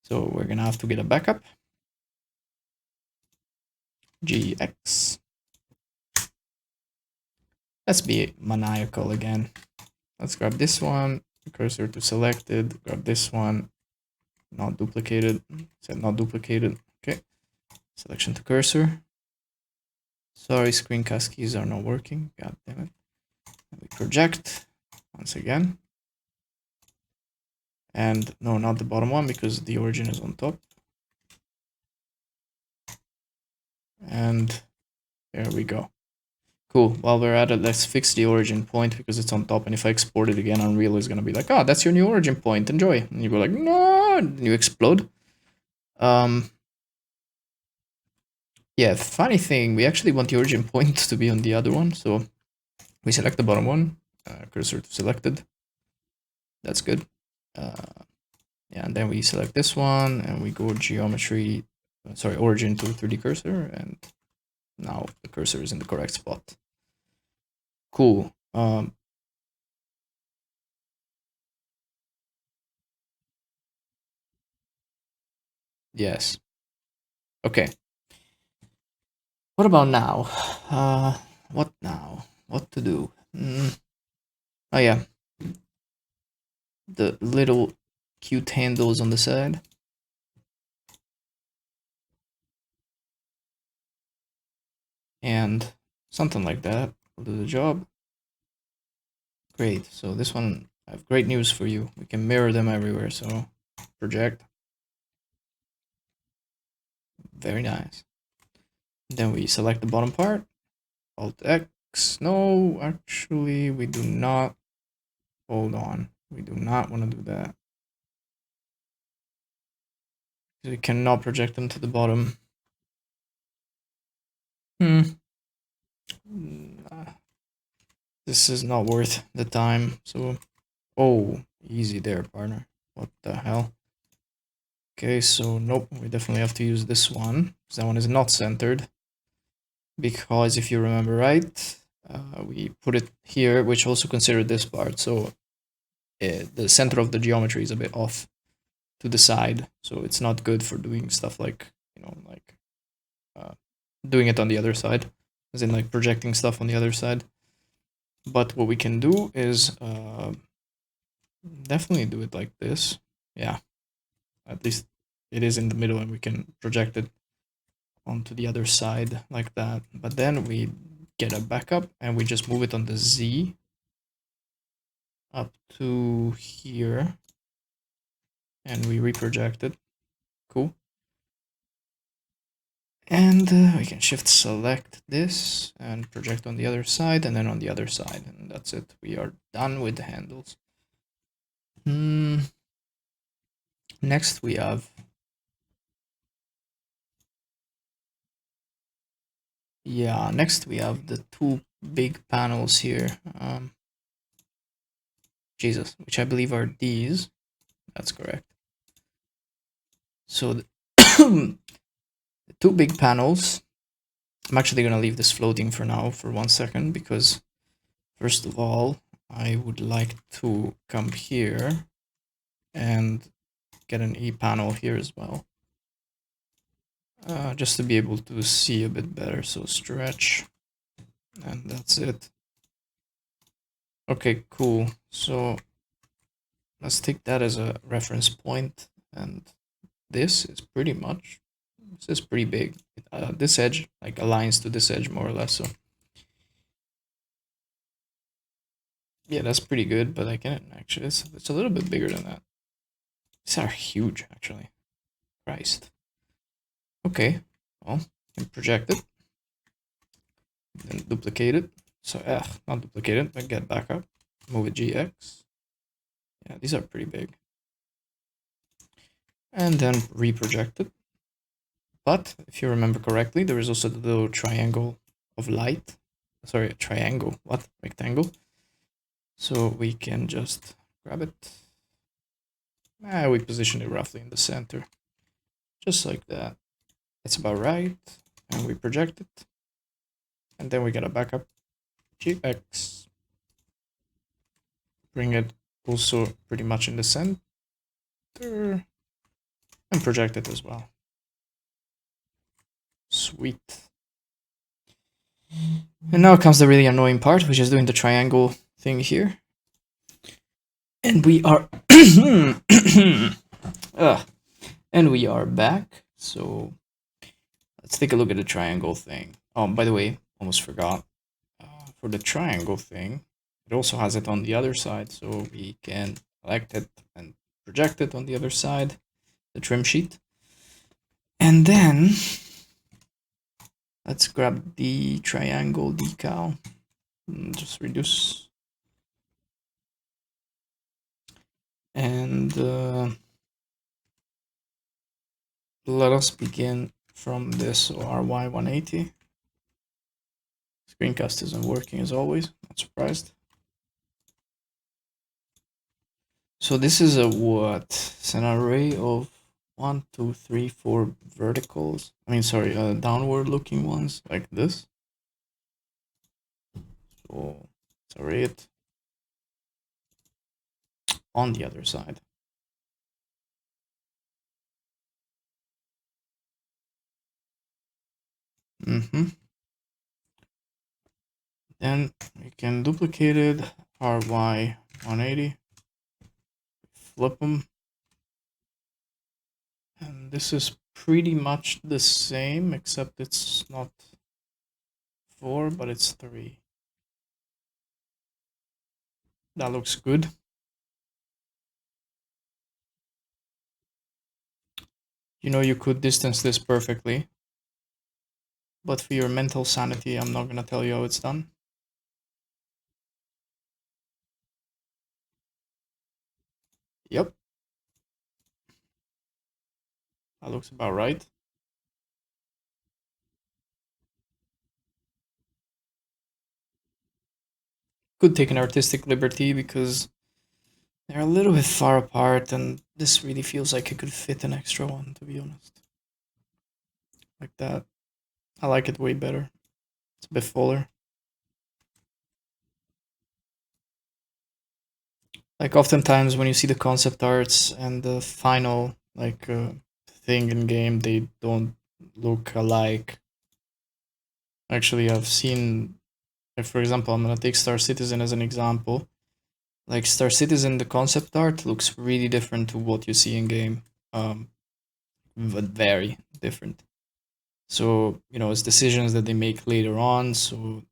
[SPEAKER 1] So we're gonna have to get a backup. GX. Let's be maniacal again. Let's grab this one, cursor to selected, grab this one, not duplicated, said not duplicated, okay. Selection to cursor. Sorry, screencast keys are not working, god damn it. And we project, once again. And no, not the bottom one, because the origin is on top. And there we go. Cool, while we're at it, let's fix the origin point because it's on top, and if I export it again, Unreal is gonna be like, oh, that's your new origin point, enjoy. And you go like, no, and you explode. Yeah, funny thing, we actually want the origin point to be on the other one, so we select the bottom one, cursor to selected. That's good. Yeah, and then we select this one, and we go geometry, origin to 3D cursor, and now the cursor is in the correct spot. Cool. Yes. Okay. What about now? What now? What to do? Oh yeah. The little cute handles on the side. And something like that will do the job. Great. So this one, I have great news for you. We can mirror them everywhere. So project. Very nice. Then we select the bottom part. Alt X. No, actually, we do not. Hold on. We do not want to do that. We cannot project them to the bottom. This is not worth the time. So, oh, easy there, partner. What the hell? Okay, so nope, we definitely have to use this one, because that one is not centered. Because if you remember right, we put it here, which also consider this part. So the center of the geometry is a bit off to the side, so it's not good for doing stuff like, like uh, doing it on the other side, as in like projecting stuff on the other side. But what we can do is definitely do it like this. Yeah, at least it is in the middle, and we can project it onto the other side like that. But then we get a backup and we just move it on the Z up to here, and we reproject it. Cool. And we can shift select this and project on the other side, and then on the other side, and that's it. We are done with the handles. Next we have, the two big panels here. Jesus, which I believe are these. That's correct. So the two big panels. I'm actually going to leave this floating for now for 1 second, because first of all, I would like to come here and get an E panel here as well. Just to be able to see a bit better. So stretch, and that's it. Okay, cool. So let's take that as a reference point, and this is pretty big. This edge like aligns to this edge more or less. So yeah, that's pretty good. But I can actually, it's a little bit bigger than that. These are huge, actually. Christ. Okay, well, I can project it, then duplicate it. So, not duplicate it, but get back up. Move it GX. Yeah, these are pretty big. And then reproject it. But if you remember correctly, there is also the little triangle of light. Sorry, a triangle. What? Rectangle. So we can just grab it. We position it roughly in the center. Just like that. That's about right. And we project it. And then we get a backup GX. Bring it also pretty much in the center. And project it as well. Sweet. And now comes the really annoying part, which is doing the triangle thing here. And we are and we are back. So let's take a look at the triangle thing. Oh, by the way, almost forgot. For the triangle thing, it also has it on the other side, so we can select it and project it on the other side, the trim sheet. And then let's grab the triangle decal. Just reduce. And let us begin from this RY 180. Screencast isn't working as always, not surprised. So this is a what? It's an array of 1, 2, 3, 4 verticals. Downward looking ones like this. So let's array it on the other side. Then we can duplicate it, RY 180, flip them. And this is pretty much the same, except it's not 4, but it's 3. That looks good. You could distance this perfectly. But for your mental sanity, I'm not going to tell you how it's done. Yep. That looks about right. Could take an artistic liberty because they're a little bit far apart, and this really feels like it could fit an extra one, to be honest. Like that. I like it way better. It's a bit fuller. Like oftentimes when you see the concept arts and the final like thing in game, they don't look alike. Actually, I've seen, like for example, I'm gonna take Star Citizen as an example. Like Star Citizen, the concept art looks really different to what you see in game, but very different. So it's decisions that they make later on. So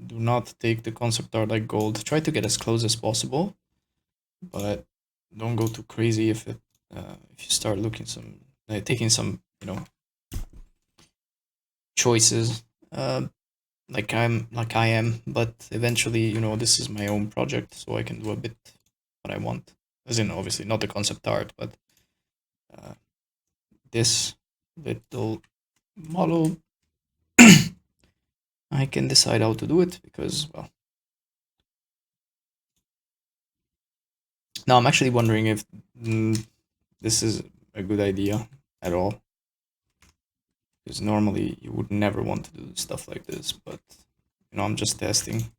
[SPEAKER 1] do not take the concept art like gold. Try to get as close as possible, but don't go too crazy if you start looking some like taking some choices. Like I am, but eventually, this is my own project, so I can do a bit what I want. As in, obviously, not the concept art, but uh, this little model, I can decide how to do it because, well, now I'm actually wondering if this is a good idea at all. Because normally you would never want to do stuff like this, but I'm just testing.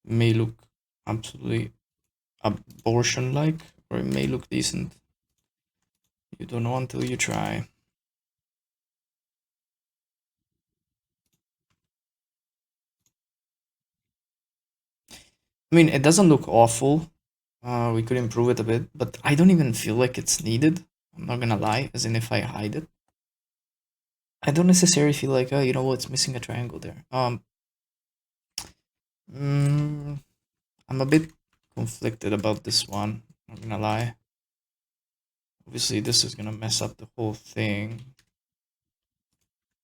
[SPEAKER 1] May look absolutely abortion-like, or it may look decent. You don't know until you try. I mean, it doesn't look awful. We could improve it a bit, but I don't even feel like it's needed. I'm not gonna lie, as in if I hide it. I don't necessarily feel like, oh, you know what, it's missing a triangle there. Mm, I'm a bit conflicted about this one, I'm not gonna lie. Obviously, this is gonna mess up the whole thing.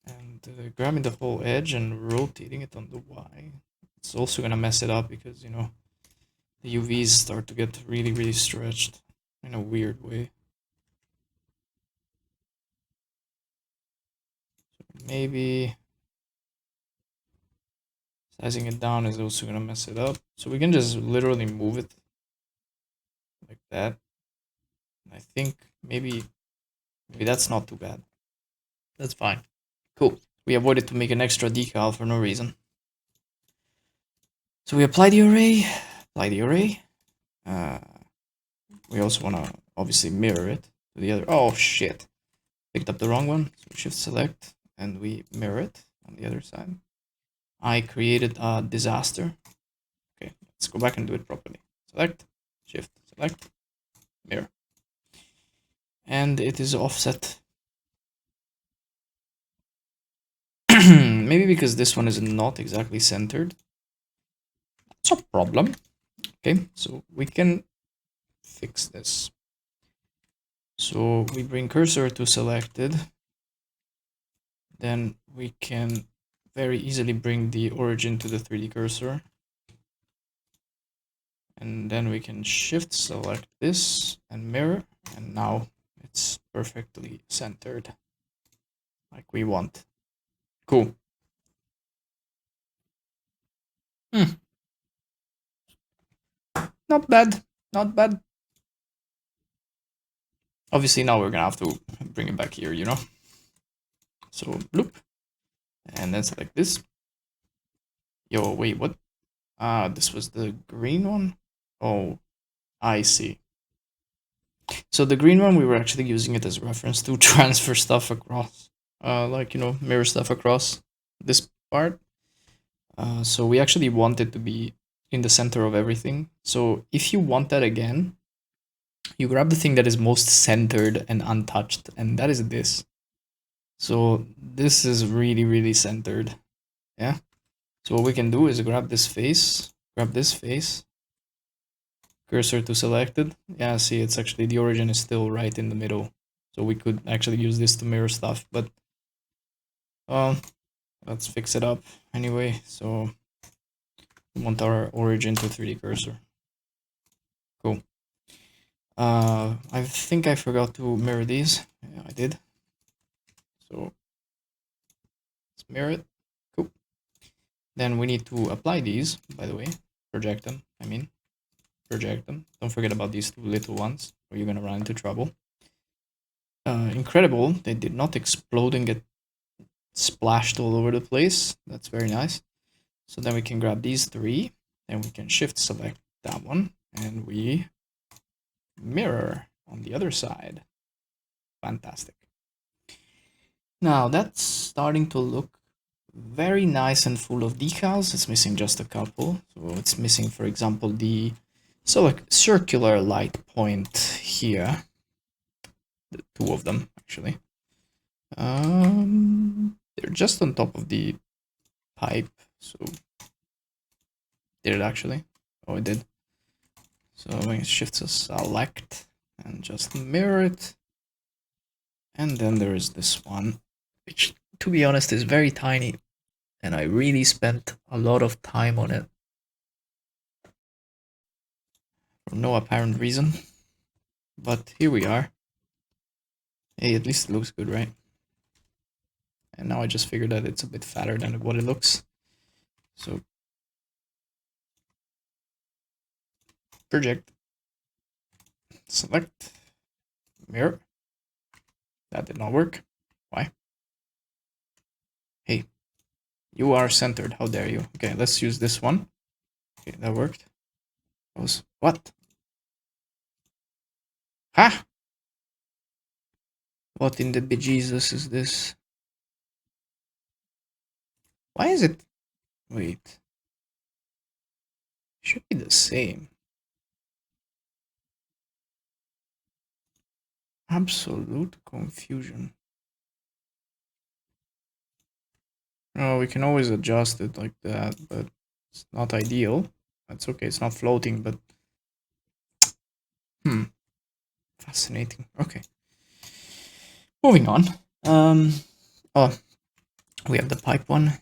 [SPEAKER 1] And grabbing the whole edge and rotating it on the Y, it's also gonna mess it up because, the UVs start to get really, really stretched in a weird way. Maybe sizing it down is also gonna mess it up. So we can just literally move it like that. I think maybe that's not too bad. That's fine. Cool. We avoided to make an extra decal for no reason. So we apply the array, Uh, we also want to obviously mirror it to the other. Oh shit! Picked up the wrong one. So shift select and we mirror it on the other side. I created a disaster. Okay, let's go back and do it properly. Select, shift, select, mirror. And it is offset. Maybe because this one is not exactly centered. That's a problem. Okay, so we can fix this. So we bring cursor to selected. Then we can very easily bring the origin to the 3D cursor. And then we can shift select this and mirror. And now it's perfectly centered like we want. Cool. Not bad. Not bad. Obviously now we're gonna have to bring it back here, So loop. And then select this. Yo, wait, what? This was the green one? Oh, I see. So the green one, we were actually using it as a reference to transfer stuff across. Like, mirror stuff across this part. So we actually want it to be in the center of everything. So if you want that again, you grab the thing that is most centered and untouched, and that is this. So this is really, really centered. Yeah. So what we can do is grab this face, cursor to selected. Yeah, see, it's actually the origin is still right in the middle. So we could actually use this to mirror stuff, but let's fix it up anyway. So we want our origin to 3D cursor. Cool. I think I forgot to mirror these. Yeah, I did. So let's mirror it. Cool. Then we need to apply these, by the way. Project them, project them. Don't forget about these two little ones, or you're gonna run into trouble. Incredible, they did not explode and get splashed all over the place. That's very nice. So then we can grab these three, and we can shift select that one, And we mirror on the other side. Fantastic. Now that's starting to look very nice and full of decals. It's missing just a couple. So it's missing, for example, the circular light point here. The two of them, actually. They're just on top of the pipe. So did it actually? Oh, it did. So I'm going to shift to select and just mirror it. And then there is this one, which, to be honest, is very tiny. And I really spent a lot of time on it for no apparent reason. But here we are. Hey, at least it looks good, right? And now I just figured that it's a bit fatter than what it looks. So project, select, mirror. That did not work. Why? Hey, you are centered. How dare you? Okay, let's use this one. Okay, that worked. What? Ha! What in the bejesus is this? Why is it? Wait. Should be the same. Absolute confusion. Oh, we can always adjust it like that, but it's not ideal. That's okay, it's not floating, but... Fascinating. Okay. Moving on. Oh, we have the pipe one,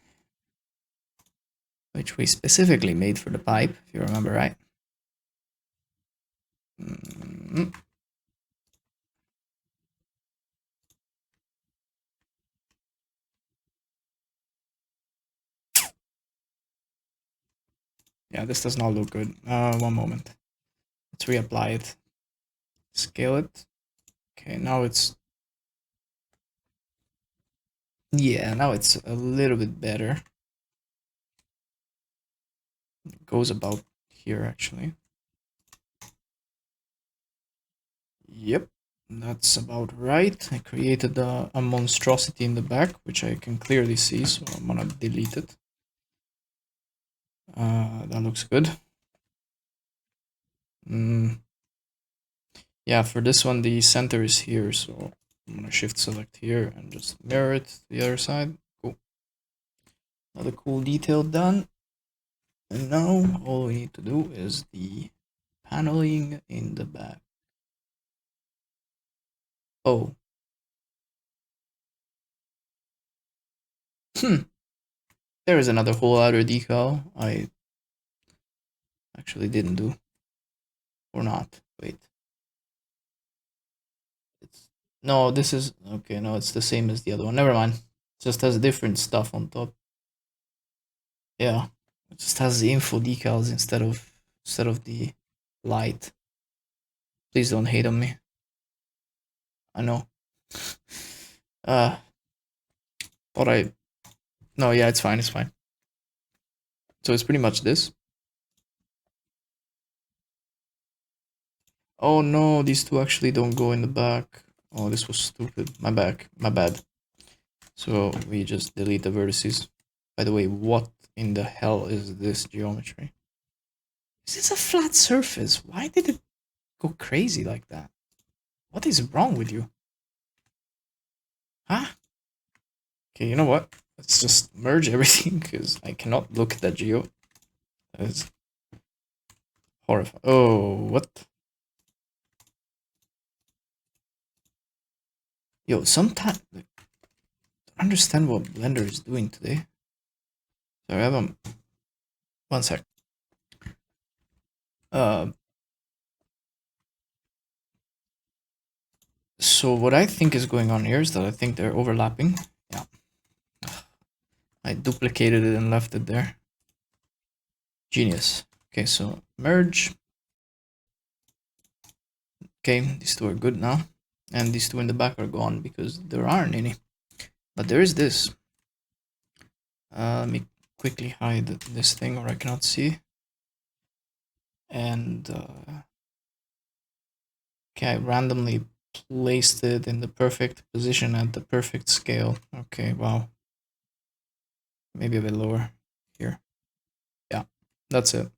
[SPEAKER 1] which we specifically made for the pipe, if you remember, right? Yeah, this does not look good. One moment. Let's reapply it. Scale it. Okay, now it's... Yeah, now it's a little bit better. It goes about here, actually. Yep, that's about right. I created a monstrosity in the back, which I can clearly see, so I'm gonna delete it. That looks good. Yeah, for this one, the center is here, so I'm gonna shift select here and just mirror it to the other side. Cool. Another cool detail done. And now all we need to do is the paneling in the back. Oh. There is another whole other decal I actually didn't do. Or not. Wait. No, this is... Okay, no, it's the same as the other one. Never mind. It just has different stuff on top. Yeah. It just has the info decals instead of the light. Please don't hate on me. I know. But I... No, yeah, it's fine, it's fine. So it's pretty much this. Oh no, these two actually don't go in the back. Oh, this was stupid. My bad. So we just delete the vertices. By the way, what in the hell is this geometry? Is this a flat surface? Why did it go crazy like that? What is wrong with you? Huh? Okay, you know what? Let's just merge everything because I cannot look at that geo. That is horrifying. Oh, what? Yo, sometimes I don't understand what Blender is doing today. So I have one sec. So what I think is going on here is that I think they're overlapping. Yeah. I duplicated it and left it there. Genius. Okay, so merge. Okay, these two are good now. And these two in the back are gone because there aren't any. But there is this. Let me quickly hide this thing or I cannot see. And okay, I randomly placed it in the perfect position at the perfect scale. Okay, wow. Maybe a bit lower here. Yeah, that's it.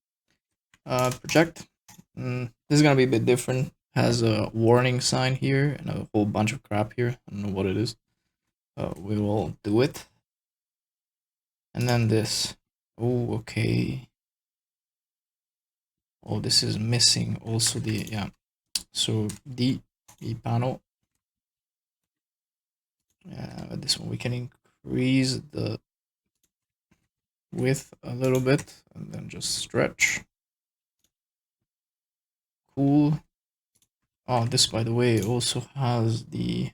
[SPEAKER 1] Project. This is gonna be a bit different. Has a warning sign here and a whole bunch of crap here. I don't know what it is. We will do it. And then this. Oh, okay. Oh, this is missing also the, yeah. So the panel. This one we can increase the width a little bit and then just stretch. Cool. Oh, this, by the way, also has the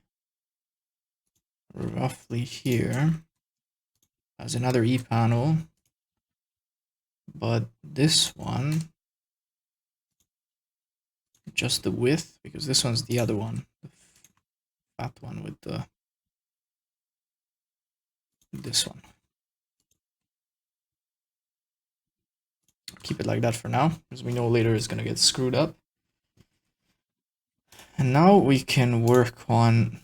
[SPEAKER 1] roughly here as another E panel, but this one just the width, because this one's the other one, the fat one with the this one. Keep it like that for now, because we know later it's gonna get screwed up. And now we can work on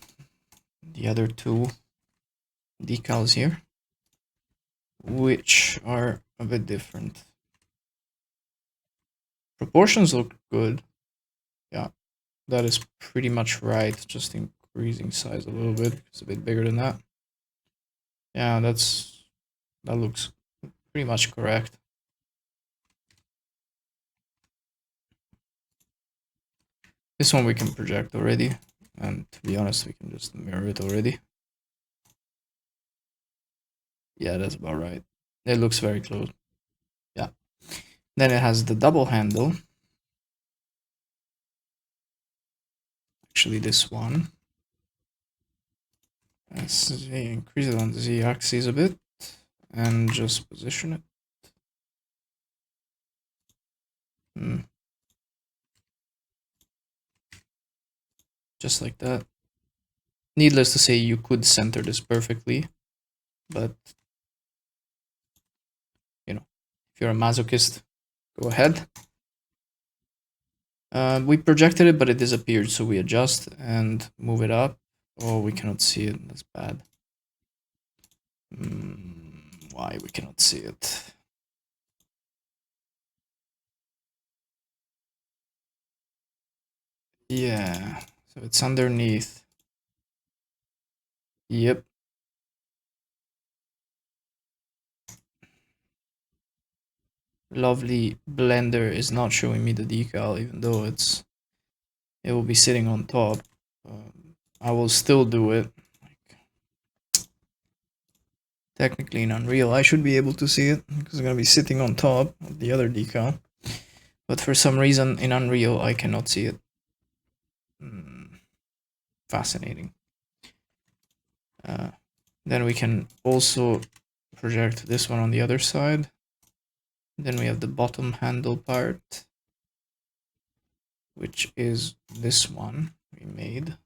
[SPEAKER 1] the other two decals here, which are a bit different. Proportions look good. Yeah, that is pretty much right. Just increasing size a little bit. It's a bit bigger than that. Yeah, that looks pretty much correct. This one we can project already, and to be honest, we can just mirror it already. Yeah, that's about right. It looks very close. Yeah. Then it has the double handle. Actually, this one. Let's increase it on the z-axis a bit and just position it. Just like that. Needless to say, you could center this perfectly, but you know, if you're a masochist, go ahead. We projected it, but it disappeared, so we adjust and move it up. Oh, we cannot see it. That's bad. Why we cannot see it? Yeah, so it's underneath. Yep. Lovely Blender is not showing me the decal, even though it will be sitting on top. I will still do it. Technically in Unreal, I should be able to see it because it's gonna be sitting on top of the other decal. But for some reason in Unreal, I cannot see it. Fascinating. Then we can also project this one on the other side. Then we have the bottom handle part, which is this one we made.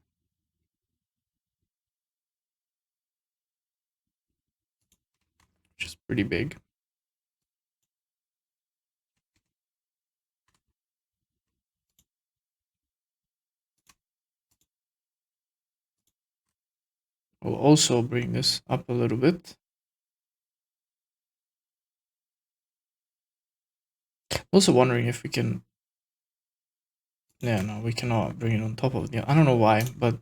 [SPEAKER 1] Which is pretty big. We'll also bring this up a little bit. Also wondering if we can... Yeah, no, we cannot bring it on top of the... I don't know why, but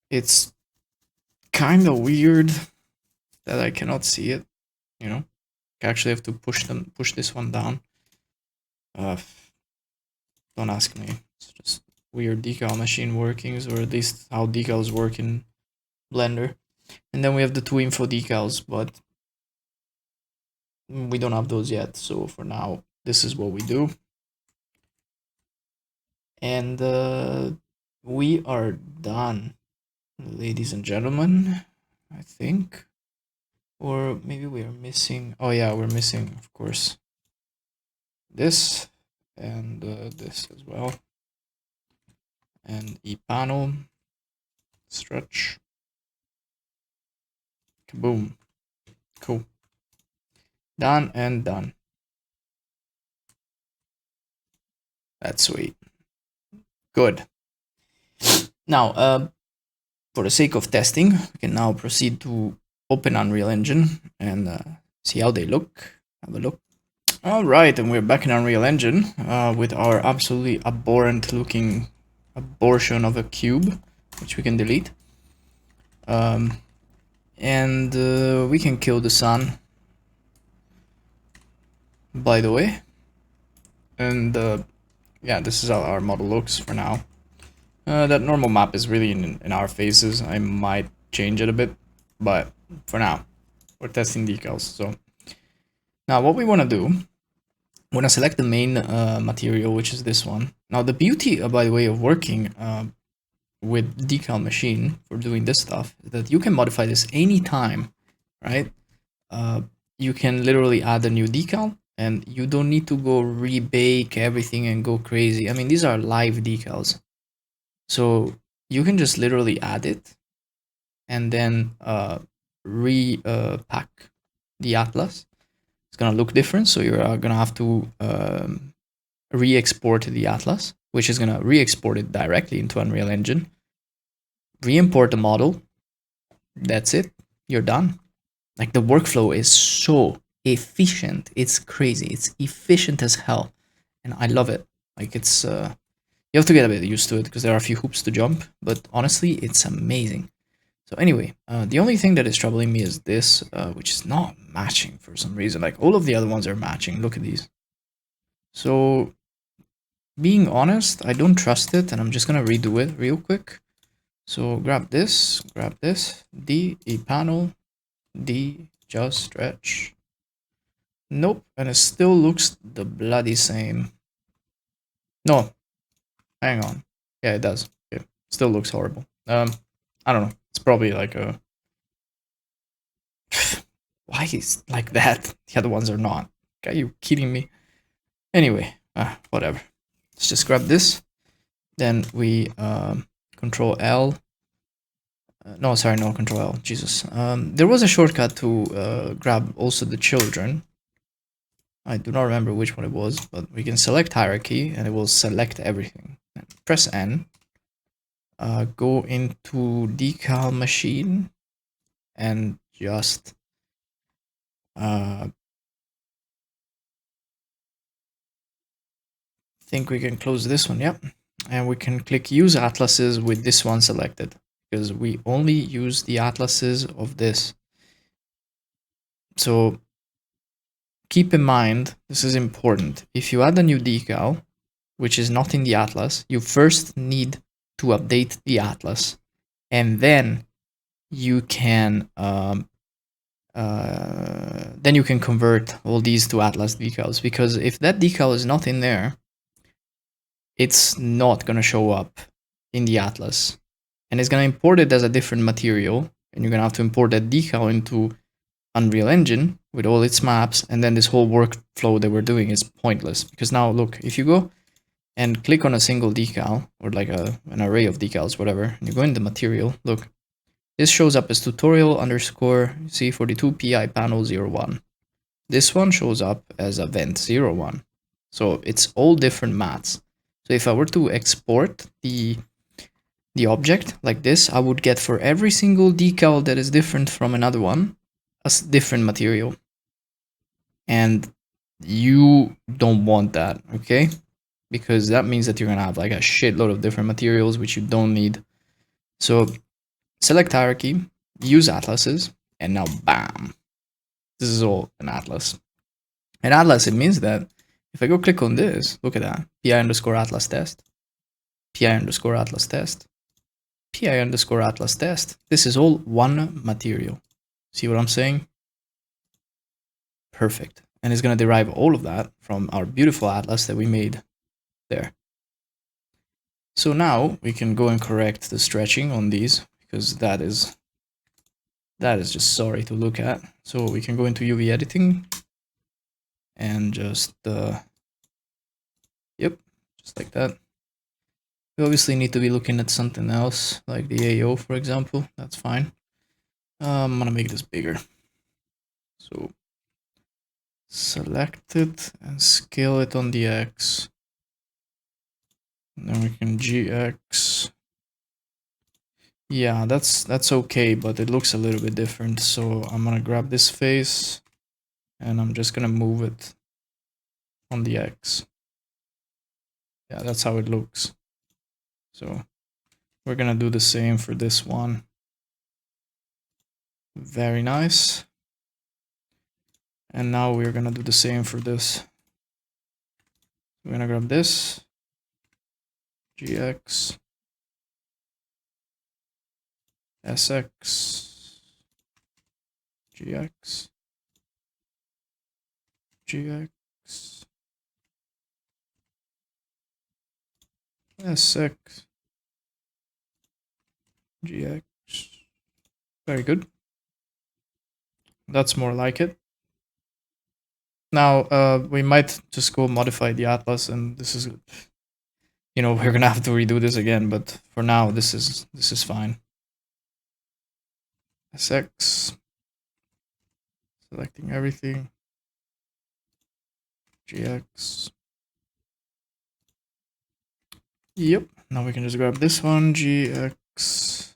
[SPEAKER 1] it's kind of weird that I cannot see it, you know? I actually have to push this one down. Don't ask me. It's just weird decal machine workings, or at least how decals work in Blender. And then we have the two info decals, but we don't have those yet. So for now, this is what we do. And we are done, ladies and gentlemen, I think. Or maybe we are missing... Oh yeah, we're missing, of course, this and this as well. And e-panel, stretch, kaboom. Cool. Done and done. That's sweet. Good. Now, for the sake of testing, we can now proceed to open Unreal Engine and see how they look. Have a look. All right, and we're back in Unreal Engine with our absolutely abhorrent looking abortion of a cube, which we can delete. And we can kill the sun, by the way. And yeah, this is how our model looks for now. That normal map is really in our faces. I might change it a bit, but for now, we're testing decals. So now what we want to do, we want to select the main material, which is this one. Now the beauty, by the way, of working with decal machine for doing this stuff is that you can modify this anytime, right? You can literally add a new decal and you don't need to go rebake everything and go crazy. I mean, these are live decals. So you can just literally add it and then repack the atlas. It's gonna look different, so you're gonna have to re-export the atlas, which is gonna re-export it directly into Unreal Engine. Re-import the model. That's it. You're done. Like the workflow is so efficient. It's crazy. It's efficient as hell, and I love it. Like it's you have to get a bit used to it because there are a few hoops to jump, but honestly, it's amazing. So anyway, the only thing that is troubling me is this, which is not matching for some reason. Like all of the other ones are matching. Look at these. So being honest, I don't trust it, and I'm just gonna redo it real quick. So grab this, D, a panel, D, just stretch. Nope, and it still looks the bloody same. No, hang on. Yeah, it does. Okay. Still looks horrible. I don't know. It's probably like a why is like that? The other ones are not. Are you kidding me? Anyway, whatever. Let's just grab this. Then we control L. No, sorry, no control L. Jesus. There was a shortcut to grab also the children. I do not remember which one it was, but we can select hierarchy and it will select everything. Press N. Go into decal machine and just think we can close this one, yep. And we can click use atlases with this one selected because we only use the atlases of this. So keep in mind, this is important. If you add a new decal, which is not in the atlas, you first need to update the atlas and then you can convert all these to atlas decals, because if that decal is not in there, it's not going to show up in the atlas and it's going to import it as a different material, and you're going to have to import that decal into Unreal Engine with all its maps, and then this whole workflow that we're doing is pointless. Because now look, if you go and click on a single decal or like an array of decals, whatever, and you go into material, look, this shows up as tutorial underscore C42 PI panel 01. This one shows up as event 01. So it's all different mats. So if I were to export the object like this, I would get for every single decal that is different from another one, a different material. And you don't want that, okay? Because that means that you're gonna have like a shitload of different materials, which you don't need. So select hierarchy, use atlases, and now bam, this is all an atlas. An atlas, it means that if I go click on this, look at that, pi underscore atlas test, pi underscore atlas test, pi underscore atlas test. This is all one material. See what I'm saying? Perfect. And it's going to derive all of that from our beautiful atlas that we made there. So now we can go and correct the stretching on these, because that is just sorry to look at. So we can go into UV editing and just yep, just like that. We obviously need to be looking at something else, like the AO, for example. That's fine. I'm gonna make this bigger. So select it and scale it on the X. then we can GX. Yeah, that's okay, but it looks a little bit different. So I'm gonna grab this face and I'm just gonna move it on the X. Yeah, that's how it looks. So we're gonna do the same for this one. Very nice. And now we're gonna do the same for this. We're gonna grab this, GX, SX, GX, GX, SX, GX. Very good. That's more like it. Now, we might just go modify the atlas, and this is, we're gonna have to redo this again. But for now, this is fine. SX, selecting everything. GX. Yep. Now we can just grab this one, GX.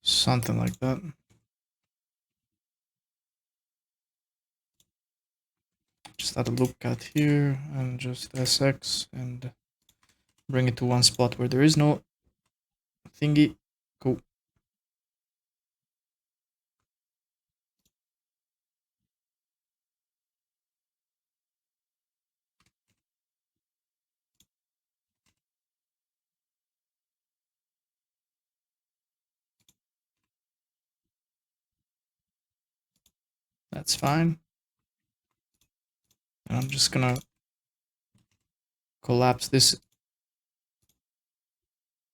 [SPEAKER 1] Something like that. Just add a loop cut here and just SX and bring it to one spot where there is no thingy. Cool. That's fine. And I'm just gonna collapse this.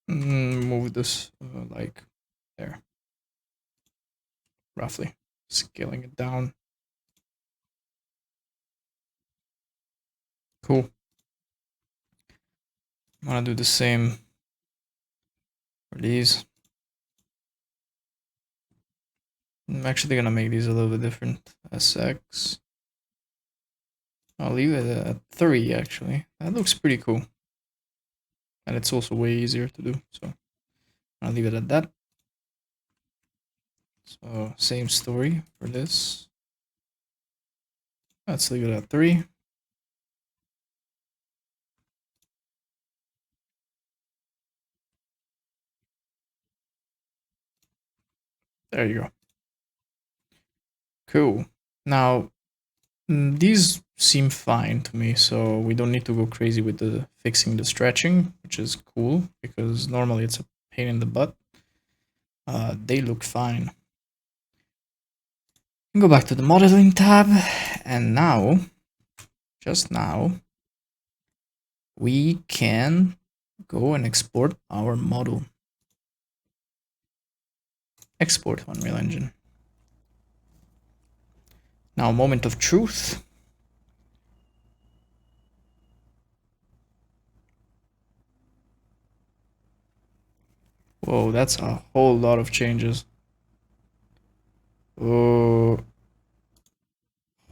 [SPEAKER 1] Move this like there. Roughly. Scaling it down. Cool. I'm gonna do the same for these. I'm actually gonna make these a little bit different. SX. I'll leave it at 3 actually. That looks pretty cool. And it's also way easier to do. So I'll leave it at that. So same story for this. Let's leave it at 3. There you go. Cool. Now, these seem fine to me, so we don't need to go crazy with the fixing the stretching, which is cool, because normally it's a pain in the butt. They look fine. Go back to the modeling tab, and now, just now, we can go and export our model. Export Unreal Engine. Now, moment of truth. Whoa, that's a whole lot of changes. Oh,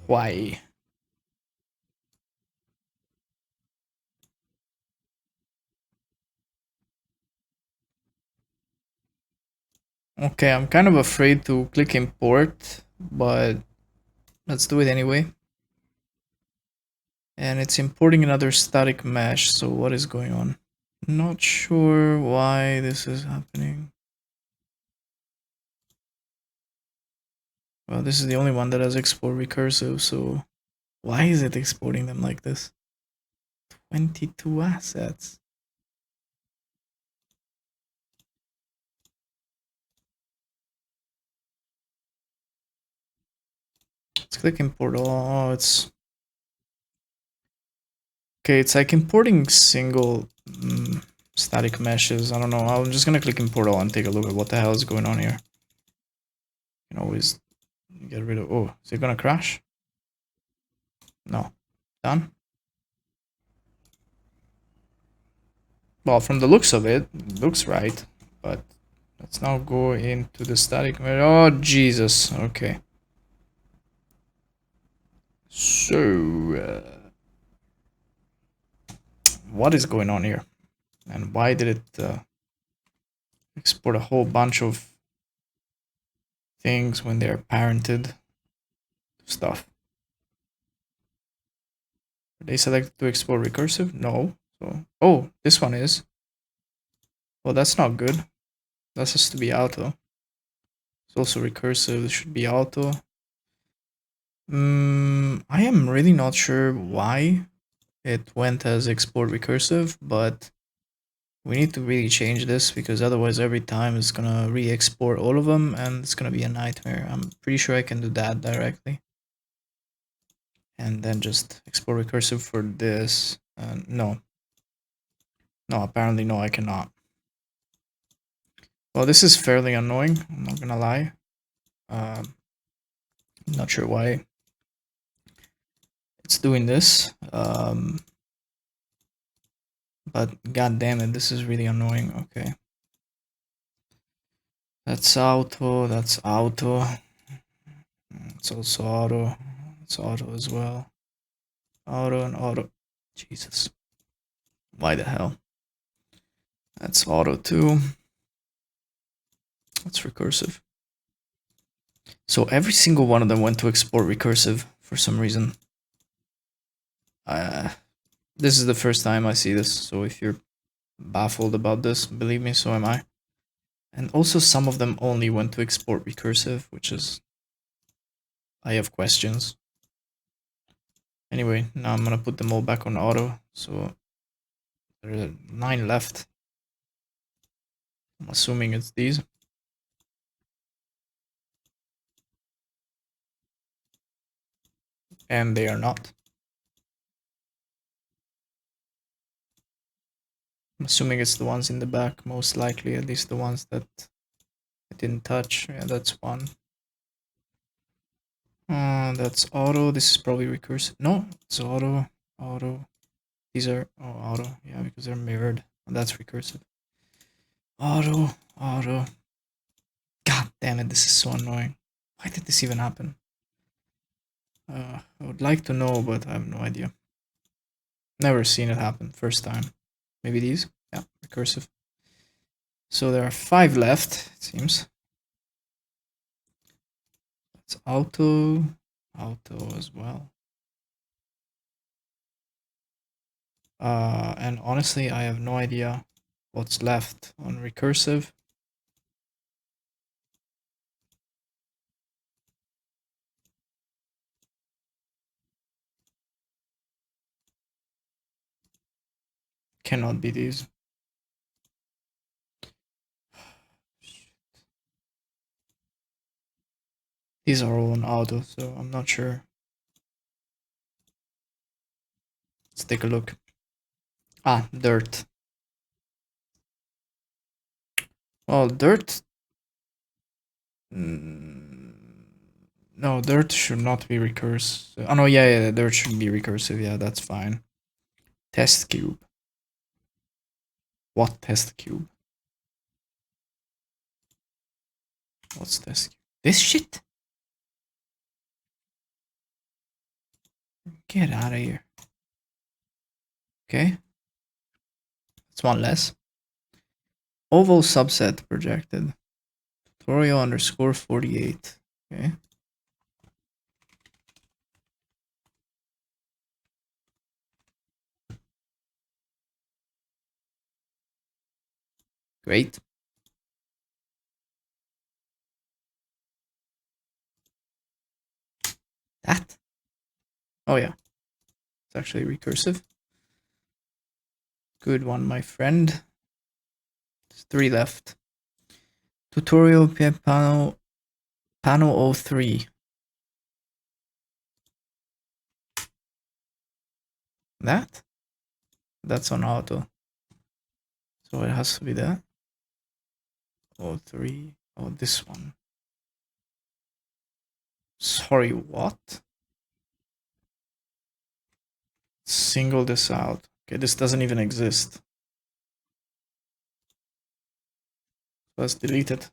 [SPEAKER 1] why? Okay, I'm kind of afraid to click import, but let's do it anyway. And it's importing another static mesh, so what is going on? Not sure why this is happening. Well, this is the only one that has export recursive, so why is it exporting them like this? 22 assets. Let's click import all. Oh, it's okay. It's like importing single static meshes. I don't know. I'm just gonna click import all and take a look at what the hell is going on here. You can always get rid of. Oh, is it gonna crash? No. Done. Well, from the looks of it, looks right. But let's now go into the static mesh. Oh, Jesus. Okay. So, what is going on here? And why did it export a whole bunch of things when they're parented stuff? Are they selected to export recursive? No. So, oh, this one is. Well, that's not good. That has to be auto. It's also recursive. It should be auto. I am really not sure why it went as export recursive, but we need to really change this because otherwise every time it's gonna re-export all of them and it's gonna be a nightmare. I'm pretty sure I can do that directly. And then just export recursive for this. No. No, apparently no, I cannot. Well, this is fairly annoying, I'm not gonna lie. Not sure why it's doing this. But god damn it, this is really annoying. Okay. That's auto, that's auto. It's also auto. It's auto as well. Auto and auto. Jesus. Why the hell? That's auto too. That's recursive. So every single one of them went to export recursive for some reason. This is the first time I see this, so if you're baffled about this, believe me, so am I. And also some of them only went to export recursive, which is... I have questions. Anyway, now I'm gonna put them all back on auto, so there are 9 left. I'm assuming it's these. And they are not. I'm assuming it's the ones in the back, most likely, at least the ones that I didn't touch. Yeah, that's one. That's auto. This is probably recursive. No, it's auto. Auto. These are auto. Yeah, because they're mirrored. And that's recursive. Auto. Auto. God damn it, this is so annoying. Why did this even happen? I would like to know, but I have no idea. Never seen it happen. First time. Maybe these? Yeah, recursive. So there are 5 left, it seems. That's auto. Auto as well. And honestly, I have no idea what's left on recursive. Cannot be these. These are all on auto, so I'm not sure. Let's take a look. Ah, dirt. Well, dirt... No, dirt should not be recursive. Oh no, yeah, dirt should be recursive. Yeah, that's fine. Test cube. What test cube? What's test cube? This shit? Get out of here. Okay. That's one less. Oval subset projected. Tutorial underscore 48. Okay. Great. That? Oh yeah. It's actually recursive. Good one, my friend. There's 3 left. Tutorial panel 03. That? That's on auto. So it has to be that. 03. Oh, this one. Sorry, what? Single this out. Okay, this doesn't even exist. Let's delete it.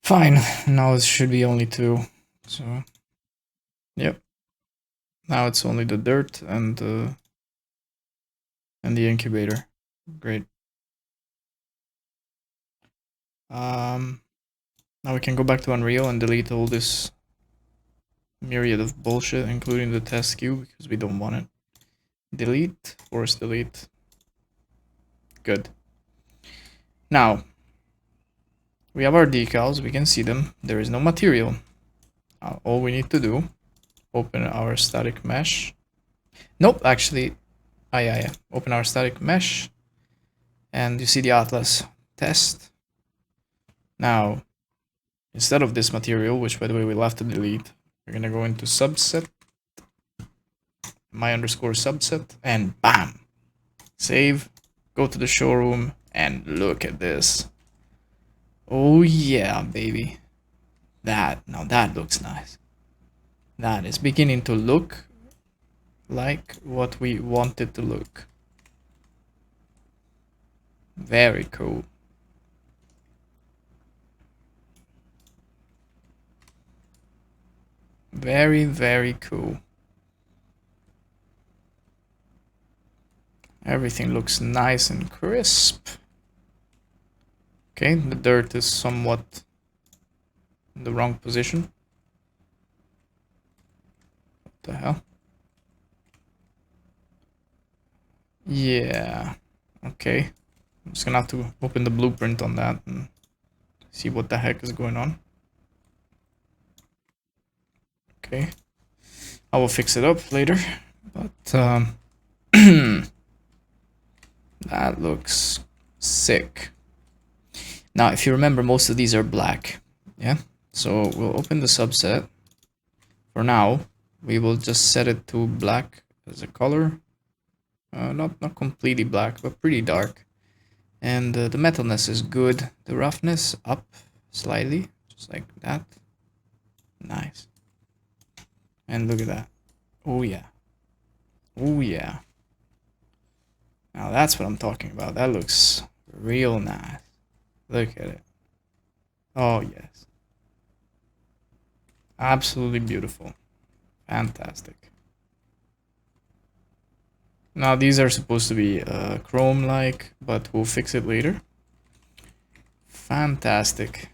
[SPEAKER 1] Fine. Now it should be only 2. So Yep. Now it's only the dirt and the incubator. Great. Now we can go back to Unreal and delete all this myriad of bullshit, including the test cube, because we don't want it. Delete, force delete. Good. Now, we have our decals, we can see them. There is no material. All we need to do, open our static mesh. Nope, actually, yeah. Open our static mesh, and you see the atlas test. Now, instead of this material, which by the way we'll have to delete, we're gonna go into subset, my underscore subset, and bam! Save, go to the showroom, and look at this. Oh yeah, baby. Now that looks nice. That is beginning to look like what we want it to look. Very cool. Very, very cool. Everything looks nice and crisp. Okay, the dirt is somewhat in the wrong position. What the hell? Yeah. Okay. I'm just gonna have to open the blueprint on that and see what the heck is going on. Okay. I will fix it up later, but that looks sick. Now, if you remember, most of these are black. Yeah. So we'll open the subset. For now, we will just set it to black as a color. Not completely black, but pretty dark. And the metalness is good. The roughness up slightly, just like that. Nice. And look at that. Oh yeah. Oh yeah. Now that's what I'm talking about. That looks real nice. Look at it. Oh yes. Absolutely beautiful. Fantastic. Now these are supposed to be chrome-like, but we'll fix it later. Fantastic.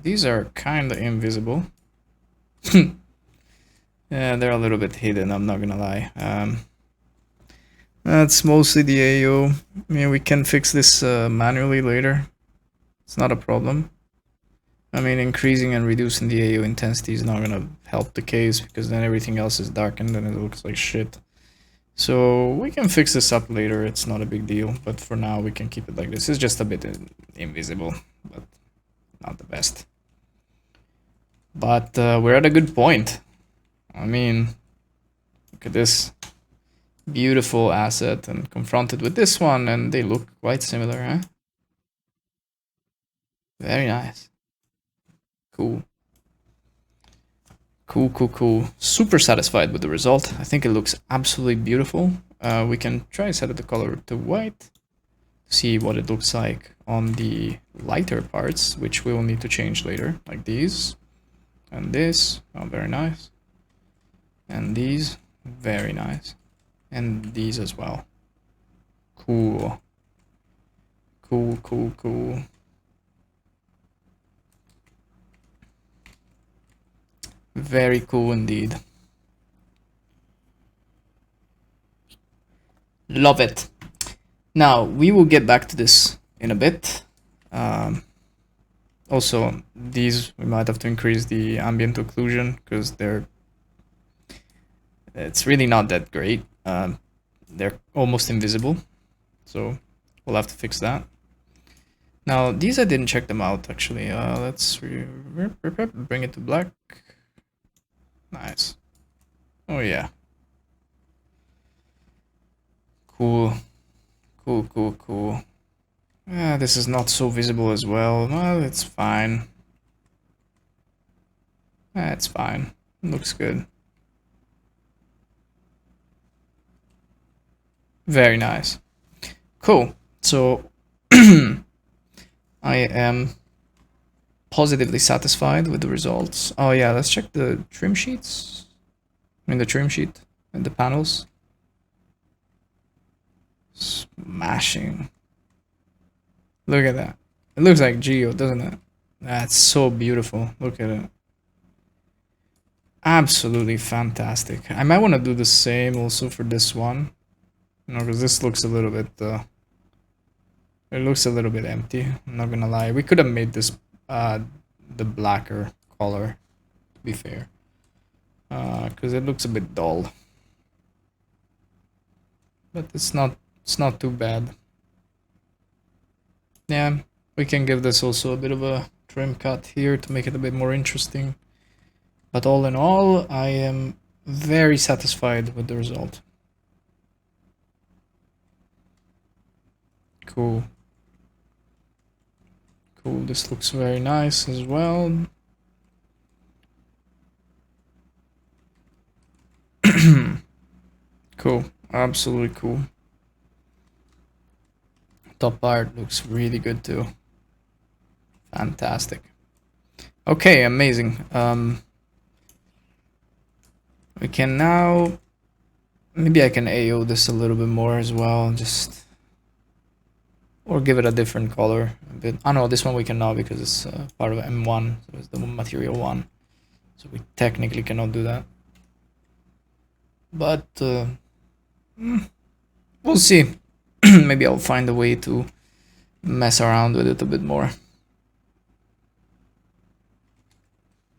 [SPEAKER 1] These are kind of invisible. Yeah, they're a little bit hidden, I'm not gonna lie. That's mostly the AO. I mean, we can fix this manually later. It's not a problem. I mean, increasing and reducing the AO intensity is not gonna help the case, because then everything else is darkened and it looks like shit. So we can fix this up later, it's not a big deal, but for now we can keep it like this. It's just a bit invisible, but not the best. But we're at a good point. I mean, look at this beautiful asset and confronted with this one, and they look quite similar, huh? Very nice. Cool. Cool. Super satisfied with the result. I think it looks absolutely beautiful. We can try set the color to white, see what it looks like on the lighter parts, which we will need to change later, like these and this. Oh, very nice. And these, very nice. And these as well. Cool. Cool. Very cool indeed. Love it. Now, we will get back to this in a bit. Also, these, we might have to increase the ambient occlusion, because it's really not that great. They're almost invisible, so we'll have to fix that. Now, these I didn't check them out, actually. Let's bring it to black. Nice. Oh yeah. Cool. This is not so visible as well. Well, it's fine. It's fine. Looks good. Very nice. Cool. So I am positively satisfied with the results. Oh yeah, let's check the trim sheets. I mean the trim sheet and the panels. Smashing. Look at that. It looks like Geo, doesn't it? That's so beautiful. Look at it. Absolutely fantastic. I might want to do the same also for this one. You know, because this looks a little bit it looks a little bit empty. I'm not gonna lie. We could have made this the blacker color, to be fair. Because it looks a bit dull. But it's not too bad. Yeah, we can give this also a bit of a trim cut here to make it a bit more interesting. But all in all, I am very satisfied with the result. Cool. Cool, this looks very nice as well. Cool, absolutely cool. Top part looks really good too. Fantastic. Okay, amazing. We can now, maybe I can AO this a little bit more as well, just, or give it a different color a bit. Oh no, this one we cannot because it's part of M1, so it's the material one. So we technically cannot do that. But we'll see. Maybe I'll find a way to mess around with it a bit more.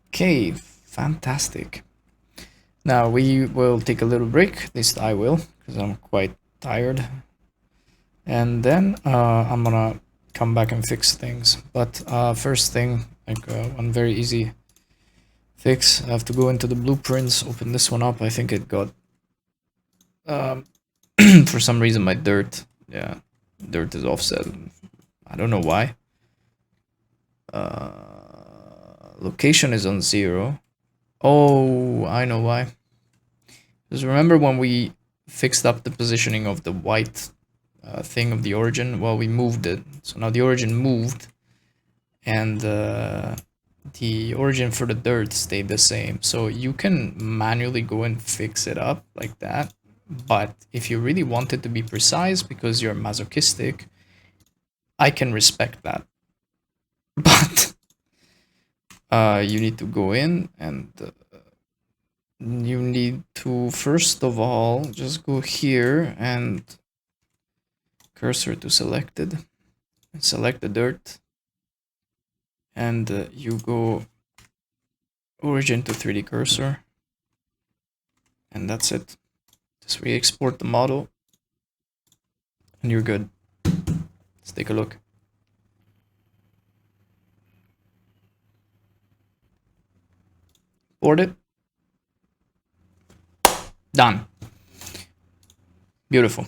[SPEAKER 1] Okay, fantastic. Now we will take a little break, at least I will, because I'm quite tired. And then I'm gonna come back and fix things. But first thing, like one very easy fix, I have to go into the blueprints, open this one up. I think it got, for some reason, my dirt, yeah, dirt is offset. I don't know why. Location is on 0. Oh, I know why. Because remember when we fixed up the positioning of the white thing of the origin? Well, we moved it. So now the origin moved, and the origin for the dirt stayed the same. So you can manually go and fix it up like that. But if you really want it to be precise because you're masochistic, I can respect that. But you need to go in and you need to first of all just go here and cursor to selected and select the dirt, and you go origin to 3D cursor, and that's it. Just re-export the model and you're good. Let's take a look. Import it. Done. Beautiful.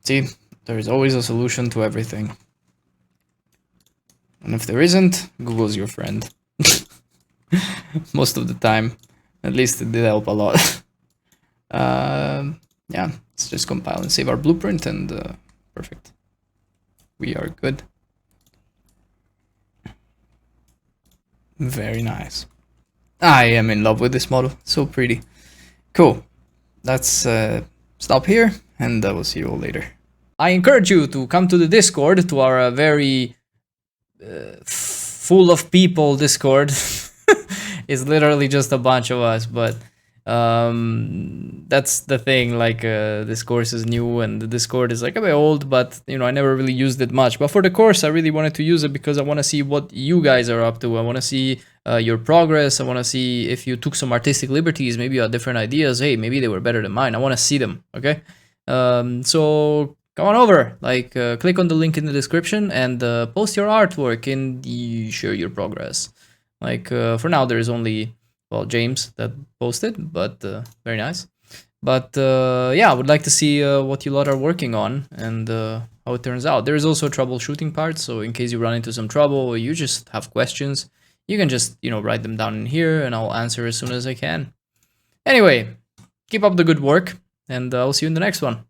[SPEAKER 1] See, there is always a solution to everything. And if there isn't, Google's your friend. Most of the time. At least it did help a lot. Yeah, let's just compile and save our blueprint, and perfect. We are good. Very nice. I am in love with this model. So pretty. Cool. Let's stop here, and I will see you all later. I encourage you to come to the Discord, to our very full of people Discord. It's literally just a bunch of us, but that's the thing. Like this course is new, and the Discord is like a bit old, but you know, I never really used it much. But for the course, I really wanted to use it because I want to see what you guys are up to. I want to see your progress. I want to see if you took some artistic liberties, maybe you had different ideas. Hey, maybe they were better than mine. I want to see them. Okay, so come on over, like click on the link in the description and post your artwork and share your progress. Like for now there is only, well, James that posted, but very nice. But yeah, I would like to see what you lot are working on and how it turns out. There is also a troubleshooting part, so in case you run into some trouble or you just have questions, you can just, you know, write them down in here and I'll answer as soon as I can. Anyway, keep up the good work, and I'll see you in the next one.